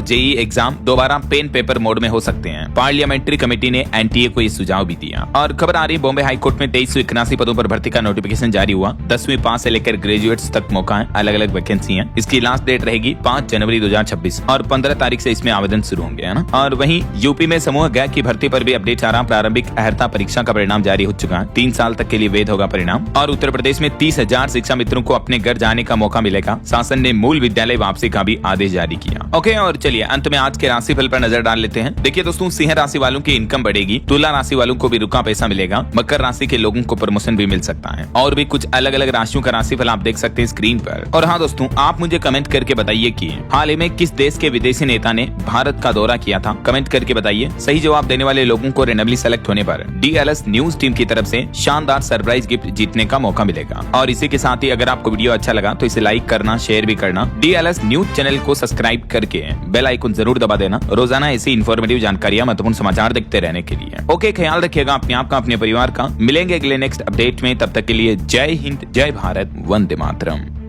जेईई एग्जाम दोबारा पेन पेपर मोड में हो सकते हैं। पार्लियामेंट्री कमेटी ने एनटीए को ये सुझाव भी दिया। और खबर आ रही बॉम्बे हाईकोर्ट में 2381 पदों पर भर्ती का नोटिफिकेशन जारी हुआ। 10वीं पास से लेकर ग्रेजुएट्स तक मौका है। अलग अलग वैकेंसी है। इसकी लास्ट डेट रहेगी 5 जनवरी 2026 और 15 तारीख से इसमें आवेदन शुरू होंगे, है ना। और वहीं यूपी में समूह ग की भर्ती पर भी अपडेट आ रहा। प्रारंभिक अहर्ता परीक्षा का परिणाम जारी हो चुका है। 3 साल तक के लिए वैध होगा परिणाम। और उत्तर प्रदेश में 30,000 शिक्षा मित्रों को अपने घर जाने का मौका मिलेगा। शासन ने मूल विद्यालय वापसी का भी आदेश जारी किया। ओके, और चलिए अंत में आज के राशिफल पर नजर डाल लेते हैं। देखिए दोस्तों, सिंह राशि वालों की इनकम बढ़ेगी। तुला राशि वालों को भी रुका पैसा मिलेगा। मकर राशि के लोगों को प्रमोशन भी मिल सकता है। और भी कुछ अलग अलग राशियों का राशिफल आप देख सकते हैं स्क्रीन पर। और हाँ दोस्तों, आप मुझे कमेंट करके बताइए कि हाल ही में किस देश के विदेशी नेता ने भारत का दौरा किया था। कमेंट करके बताइए। सही जवाब देने वाले लोगों को रैंडमली सेलेक्ट होने पर डीएलएस न्यूज टीम की तरफ से शानदार सरप्राइज गिफ्ट जीतने का मौका मिलेगा। और इसी के साथ ही अगर आपको वीडियो अच्छा लगा तो इसे लाइक करना, शेयर भी करना। डीएलएस न्यूज चैनल को सब्सक्राइब करके बेल आइकन जरूर दबा देना। रोजाना ऐसी इन्फॉर्मेटिव जानकारियां, महत्वपूर्ण समाचार देखते रहने के लिए। ओके, ख्याल रखिएगा अपने आप का, अपने परिवार का। मिलेंगे अगले नेक्स्ट अपडेट में। तब तक के लिए जय हिंद, जय भारत, वंदे मातरम।